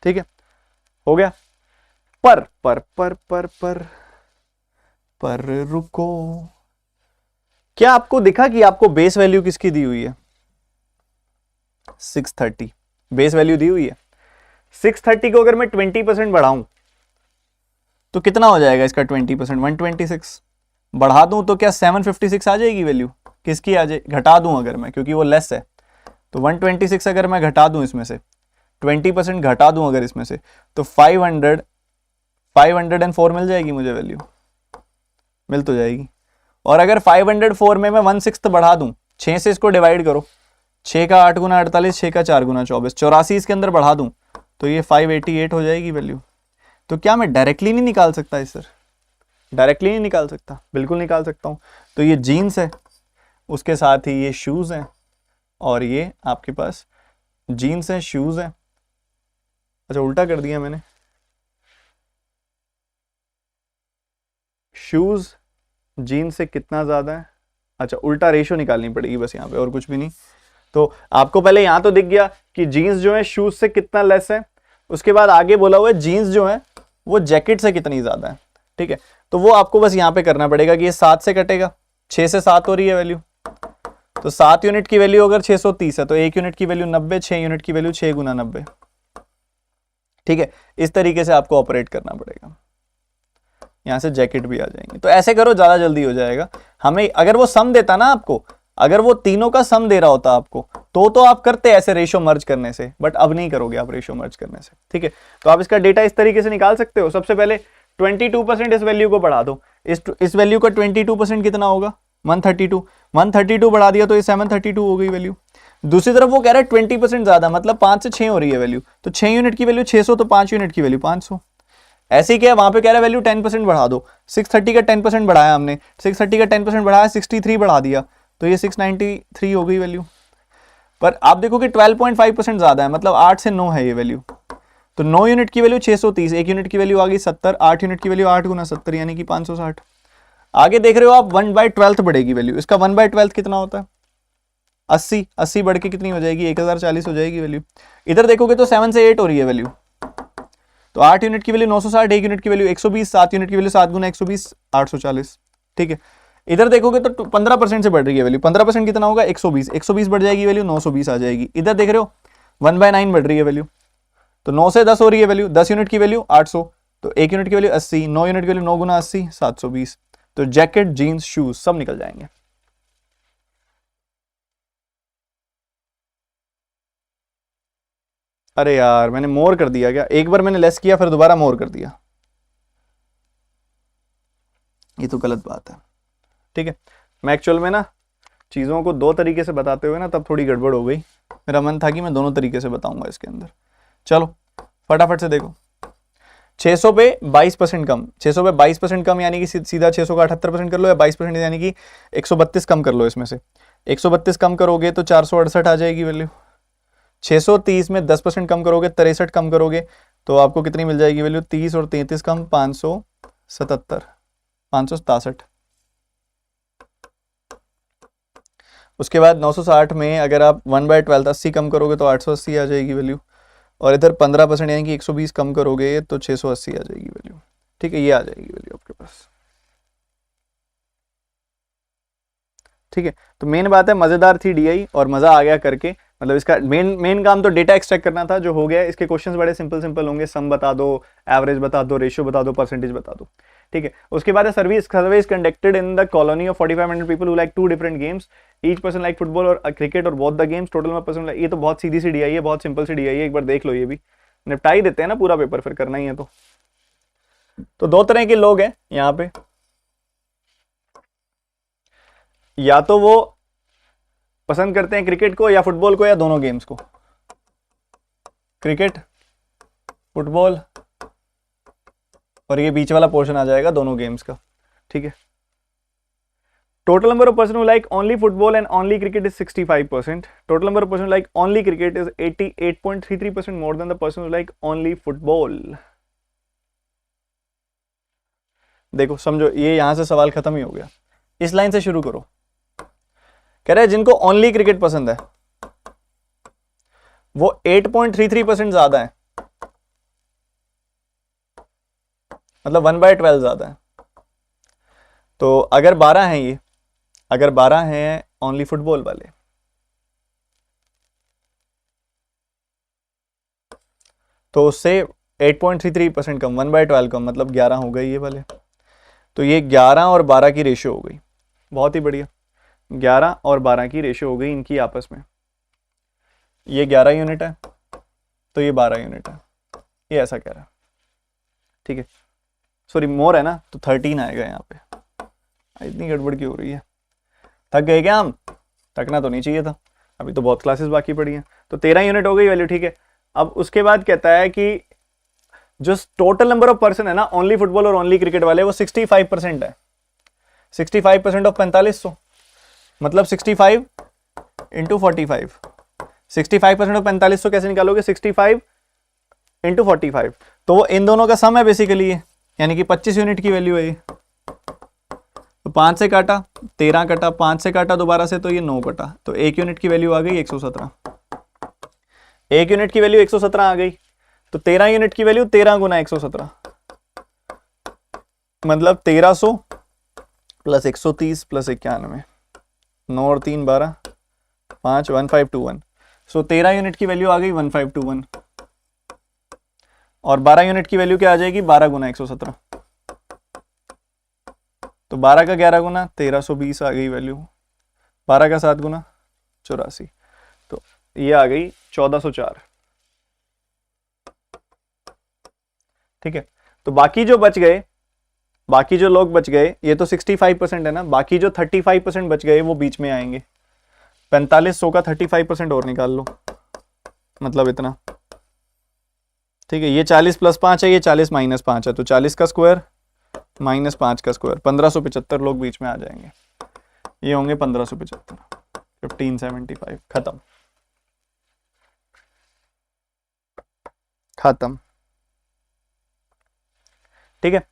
ठीक है, हो गया। पर रुको, क्या आपको दिखा कि आपको बेस वैल्यू किसकी दी हुई है? 630 बेस वैल्यू दी हुई है। 630 को अगर मैं 20% बढ़ाऊं तो कितना हो जाएगा इसका 20%? 126। बढ़ा दूं तो क्या 756 आ जाएगी वैल्यू? किसकी आ जाए? घटा दूं अगर मैं, क्योंकि वो लेस है, तो 126 अगर मैं घटा दूं इसमें से, 20% घटा दूं अगर इसमें से, तो 504 मिल जाएगी मुझे वैल्यू, मिल तो जाएगी। और अगर 504 में मैं 1/6 बढ़ा दूं, 6 से इसको डिवाइड करो, 6 का 8 गुना 48, 6 का 4 गुना 24, 84 इसके अंदर बढ़ा दूं तो ये 588 हो जाएगी वैल्यू। तो क्या मैं डायरेक्टली नहीं निकाल सकता इस सर? डायरेक्टली नहीं निकाल सकता, बिल्कुल निकाल सकता हूं। तो ये जीन्स है, उसके साथ ही ये शूज हैं, और ये आपके पास जीन्स है, शूज है। अच्छा उल्टा कर दिया मैंने, शूज जीन्स से कितना ज्यादा है? अच्छा उल्टा रेशो निकालनी पड़ेगी बस यहाँ पे, और कुछ भी नहीं। तो आपको पहले यहां तो दिख गया कि जीन्स जो है शूज से कितना लेस है, उसके बाद आगे बोला हुआ है जीन्स जो है वो जैकेट से कितनी ज्यादा है। ठीक है, तो वो आपको बस यहाँ पे करना पड़ेगा कि ये 7 से कटेगा, 6 से 7 हो रही है वैल्यू, तो 7 यूनिट की वैल्यू अगर 630 है तो 1 यूनिट की वैल्यू 90, 6 यूनिट की वैल्यू 6 गुना 90। ठीक है, इस तरीके से आपको ऑपरेट करना पड़ेगा। यहां से जैकेट भी आ जाएंगे, तो ऐसे करो ज्यादा जल्दी हो जाएगा। हमें अगर वो सम देता ना आपको, अगर वो तीनों का सम दे रहा होता आपको, तो आप करते ऐसे रेशो मर्ज करने से, बट अब नहीं करोगे आप रेशो मर्ज करने से। ठीक है, तो आप इसका डेटा इस तरीके से निकाल सकते हो। सबसे पहले 22% इस वैल्यू को बढ़ा दो, इस वैल्यू का 22% कितना होगा? 132। 132 बढ़ा दिया तो ये 732 हो गई वैल्यू। दूसरी तरफ वो कह रहा है 20% ज्यादा, मतलब 5 से 6 हो रही है वैल्यू, तो 6 यूनिट की वैल्यू 600, तो 5 यूनिट की वैल्यू 500। ऐसे ही क्या, वहां पे कह रहा है वैल्यू 10% बढ़ा दो, 630 का 10% बढ़ाया हमने, 630 का 10% बढ़ाया, 63 बढ़ा दिया, तो ये 693 हो गई वैल्यू। पर आप देखो कि 12.5% ज्यादा है, मतलब 8 से 9 है ये वैल्यू। तो 9 यूनिट की वैल्यू 630, 1 यूनिट की वैल्यू आ गई 70, 8 यूनिट की वैल्यू 8 गुना 70 यानी कि 560। आगे देख रहे हो आप 1/12 बढ़ेगी वैल्यू, इसका 1/12 कितना होता है? 80। 80 बढ़ के कितनी हो जाएगी? 1040 हो जाएगी वैल्यू। इधर देखोगे तो 7 से 8 हो रही है वैल्यू, तो 8 यूनिट की वैल्यू 960, 1 यूनिट की वैल्यू 120, 7 यूनिट की वैल्यू 7 गुना 120, 840। ठीक है, इधर देखोगे तो 15% से बढ़ रही है वैल्यू, 15% कितना होगा? 120, 120 बढ़ जाएगी वैल्यू, 920 आ जाएगी। इधर देख रहे हो 1/9 बढ़ रही है वैल्यू, तो 9 से 10 हो रही है वैल्यू, 10 यूनिट की वैल्यू 800, तो 1 यूनिट की वैल्यू 80, 9 यूनिट की वैल्यू 9 गुना 80, 720। तो जैकेट, जीन्स, शूज सब निकल जाएंगे। अरे यार मैंने मोर कर दिया क्या? एक बार मैंने लेस किया फिर दोबारा मोर कर दिया, ये तो गलत बात है। ठीक है, मैं एक्चुअल में ना चीज़ों को दो तरीके से बताते हुए ना तब थोड़ी गड़बड़ हो गई, मेरा मन था कि मैं दोनों तरीके से बताऊंगा इसके अंदर। चलो फटाफट से देखो, 600 पे 22% कम, 600 पे 22% कम यानी कि सीधा 600 का 78% कर लो, या 22% यानी कि 132 कम कर लो। इसमें से 132 कम करोगे तो 468 आ जाएगी वैल्यू। 630 में 10% कम करोगे, 63 कम करोगे तो आपको कितनी मिल जाएगी वैल्यू? 30 और 33 कम 577, 567। उसके बाद 960 में अगर आप 1/12 80 कम करोगे तो 880 आ जाएगी वैल्यू, और इधर 15% यानी कि 120 कम करोगे तो 680 आ जाएगी वैल्यू। ठीक है, ये आ जाएगी वैल्यू आपके पास। ठीक है, तो मेन बात है, मजेदार थी डीआई और मजा आ गया करके। मतलब इसका मेन काम तो डेटा एक्सट्रैक्ट करना था, जो हो गया। इसके क्वेश्चंस बड़े सिंपल सिंपल होंगे, सम बता दो, एवरेज बता दो, रेशियो बता दो, परसेंटेज बता दो। ठीक है, उसके बाद सर्वे is conducted in the colony of 4500 people who like 2 different games, each person like football और क्रिकेट और बोथ द गेम्स, टोटल में पर्सन। ये तो बहुत सीधी सी डीआई है, बहुत सिंपल सी डीआई है, एक बार देख लो। ये भी निपटा ही देते हैं ना पूरा पेपर, फिर करना ही है तो दो तरह के लोग हैं यहाँ पे, या तो वो पसंद करते हैं क्रिकेट को या फुटबॉल को या दोनों गेम्स को, क्रिकेट, फुटबॉल, और ये बीच वाला पोर्शन आ जाएगा दोनों गेम्स का। ठीक है, total number of person who like only football and only cricket is 65%. Total number of person who like only cricket is 88.33% more than the person who like only football. देखो समझो, ये यहां से सवाल खत्म ही हो गया। इस लाइन से शुरू करो, कह रहे हैं जिनको ओनली क्रिकेट पसंद है वो 8.33% ज्यादा है, मतलब 1/12 ज्यादा है। तो अगर 12 है ये अगर 12 हैं ओनली फुटबॉल वाले, तो उससे 8.33% कम, 1/12 कम, मतलब 11 हो गई ये वाले। तो ये 11 और 12 की रेशियो हो गई, बहुत ही बढ़िया। 11 और 12 की रेशियो हो गई इनकी आपस में। ये 11 यूनिट है तो ये 12 यूनिट है, ये ऐसा कह रहा है, ठीक है। सॉरी मोर है ना, तो 13 आएगा यहाँ पे। इतनी गड़बड़ क्यों हो रही है? थक गए क्या हम? थकना तो नहीं चाहिए था, अभी तो बहुत क्लासेस बाकी पड़ी हैं। तो 13 यूनिट हो गई वैल्यू, ठीक है। अब उसके बाद कहता है कि जो टोटल नंबर ऑफ पर्सन है ना ओनली फुटबॉल और ओनली क्रिकेट वाले, वो 65% है। 65% ऑफ 4500, मतलब 65 इंटू 45। 65% ऑफ 4500 कैसे निकालोगे? 65 इंटू 45, तो वो इन दोनों का सम है बेसिकली ये, यानी कि 25 यूनिट की वैल्यू है ये। तो 5 से काटा 13 कटा, 5 से काटा दोबारा से तो ये 9 कटा, तो 1 यूनिट की वैल्यू आ गई 117। 1 यूनिट की वैल्यू 117 आ गई, तो 13 यूनिट की वैल्यू 13 गुना 117, मतलब 1300 प्लस 130 प्लस 91, 9 और 3 12, 5 1521। सो 13 यूनिट की वैल्यू आ गई 1521, और 12 यूनिट की वैल्यू क्या आ जाएगी? 12 गुना 117, तो 12 का 11 गुना 1320 आ गई वैल्यू, 12 का 7 गुना 84, तो ये आ गई 1404, ठीक है। तो बाकी जो बच गए, बाकी जो लोग बच गए, ये तो 65% है ना, बाकी जो 35% बच गए वो बीच में आएंगे। 4500 का 35% और निकाल लो, मतलब इतना, ठीक है। ये 40 प्लस 5 है, ये 40 माइनस 5 है, तो 40 का स्क्वायर माइनस 5 का स्क्वायर, 1575 लोग बीच में आ जाएंगे। ये होंगे 1575, 1575, खत्म खत्म, ठीक है।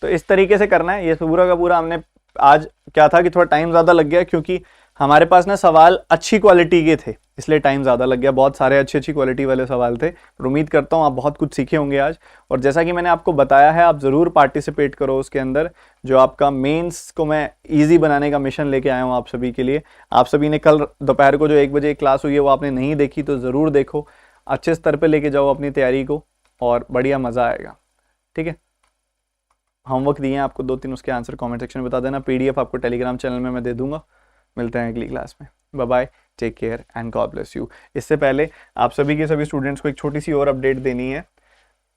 तो इस तरीके से करना है। ये पूरा का पूरा हमने आज क्या था कि थोड़ा टाइम ज़्यादा लग गया, क्योंकि हमारे पास ना सवाल अच्छी क्वालिटी के थे, इसलिए टाइम ज़्यादा लग गया। बहुत सारे अच्छी क्वालिटी वाले सवाल थे, पर उम्मीद करता हूँ आप बहुत कुछ सीखे होंगे आज। और जैसा कि मैंने आपको बताया है, आप ज़रूर पार्टिसिपेट करो उसके अंदर। जो आपका मेंस को मैं ईजी बनाने का मिशन लेके आया हूँ आप सभी के लिए। आप सभी ने कल दोपहर को जो 1 बजे क्लास हुई है वो आपने नहीं देखी तो ज़रूर देखो, अच्छे स्तर पर लेके जाओ अपनी तैयारी को और बढ़िया मज़ा आएगा, ठीक है। होमवर्क दिए हैं आपको 2-3, उसके आंसर कमेंट सेक्शन में बता देना। पीडीएफ आपको टेलीग्राम चैनल में मैं दे दूंगा। मिलते हैं अगली क्लास में, bye bye, take care and God bless you. इससे पहले आप सभी के सभी स्टूडेंट्स को एक छोटी सी और अपडेट देनी है।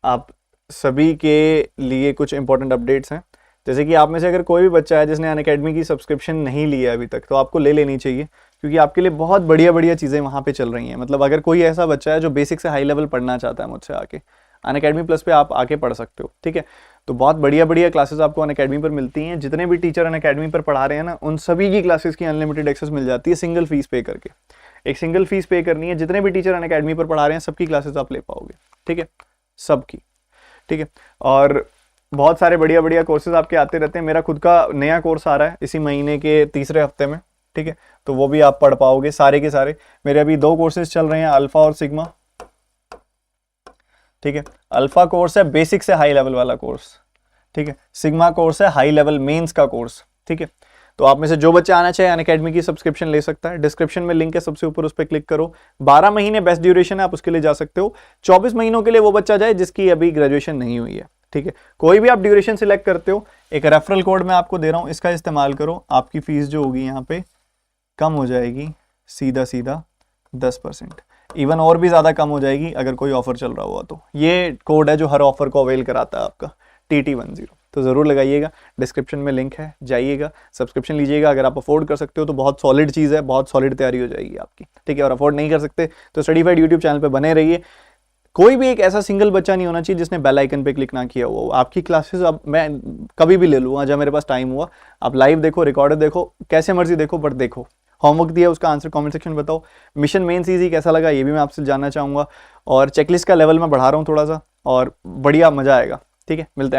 आप सभी के लिए कुछ इंपॉर्टेंट अपडेट्स हैं। जैसे कि आप में से अगर कोई भी बच्चा है जिसने अनअकैडमी की सब्सक्रिप्शन नहीं लिया अभी तक, तो आपको ले लेनी चाहिए, क्योंकि आपके लिए बहुत बढ़िया बढ़िया चीज़ें वहाँ पे चल रही हैं। मतलब अगर कोई ऐसा बच्चा है जो बेसिक से हाई लेवल पढ़ना चाहता है, मुझसे आके अनअकैडमी प्लस पे आप आके पढ़ सकते हो, ठीक है। तो बहुत बढ़िया बढ़िया क्लासेस आपको अनअकैडमी पर मिलती हैं। जितने भी टीचर अनअकैडमी पर पढ़ा रहे हैं ना, उन सभी की क्लासेस की अनलिमिटेड एक्सेस मिल जाती है सिंगल फीस पे करके। एक सिंगल फीस पे करनी है, जितने भी टीचर अनअकैडमी पर पढ़ा रहे हैं सबकी क्लासेस आप ले पाओगे, ठीक है, सबकी, ठीक है। और बहुत सारे बढ़िया बढ़िया कोर्सेज आपके आते रहते हैं। मेरा खुद का नया कोर्स आ रहा है इसी महीने के तीसरे हफ्ते में, ठीक है, तो वो भी आप पढ़ पाओगे सारे के सारे। मेरे अभी 2 कोर्सेज चल रहे हैं, अल्फा और सिग्मा, ठीक है। अल्फा कोर्स है बेसिक से हाई लेवल वाला कोर्स, ठीक है। सिग्मा कोर्स है हाई लेवल मेंस का कोर्स, ठीक है। तो आप में से जो बच्चा आना चाहे अनअकैडमी की सब्सक्रिप्शन ले सकता है। डिस्क्रिप्शन में लिंक है सबसे ऊपर, उस पर क्लिक करो। 12 महीने बेस्ट ड्यूरेशन है, आप उसके लिए जा सकते हो। 24 महीनों के लिए वो बच्चा जाए जिसकी अभी ग्रेजुएशन नहीं हुई है, ठीक है। कोई भी आप ड्यूरेशन सिलेक्ट करते हो, एक रेफरल कोड मैं आपको दे रहा हूँ, इसका इस्तेमाल करो। आपकी फीस जो होगी यहाँ पे कम हो जाएगी सीधा सीधा 10%, इवन और भी ज़्यादा कम हो जाएगी अगर कोई ऑफर चल रहा हुआ तो। ये कोड है जो हर ऑफर को अवेल कराता है आपका, TT10, तो ज़रूर लगाइएगा। डिस्क्रिप्शन में लिंक है, जाइएगा सब्सक्रिप्शन लीजिएगा। अगर आप अफोर्ड कर सकते हो तो बहुत सॉलिड चीज़ है, बहुत सॉलिड तैयारी हो जाएगी आपकी, ठीक है। और अफोर्ड नहीं कर सकते तो स्टडीफाइड यूट्यूब चैनल पर बने रहिए। कोई भी एक ऐसा सिंगल बच्चा नहीं होना चाहिए जिसने बेल आइकन पे क्लिक ना किया हुआ। आपकी क्लासेस अब मैं कभी भी ले लूँगा जब मेरे पास टाइम हुआ। आप लाइव देखो, रिकॉर्डेड देखो, कैसे मर्जी देखो, बट देखो। होमवर्क दिया उसका आंसर कमेंट सेक्शन में बताओ। मिशन मेंस ईजी कैसा लगा ये भी मैं आपसे जानना चाहूँगा। और चेकलिस्ट का लेवल मैं बढ़ा रहा हूँ थोड़ा सा, और बढ़िया मज़ा आएगा, ठीक है। मिलते हैं।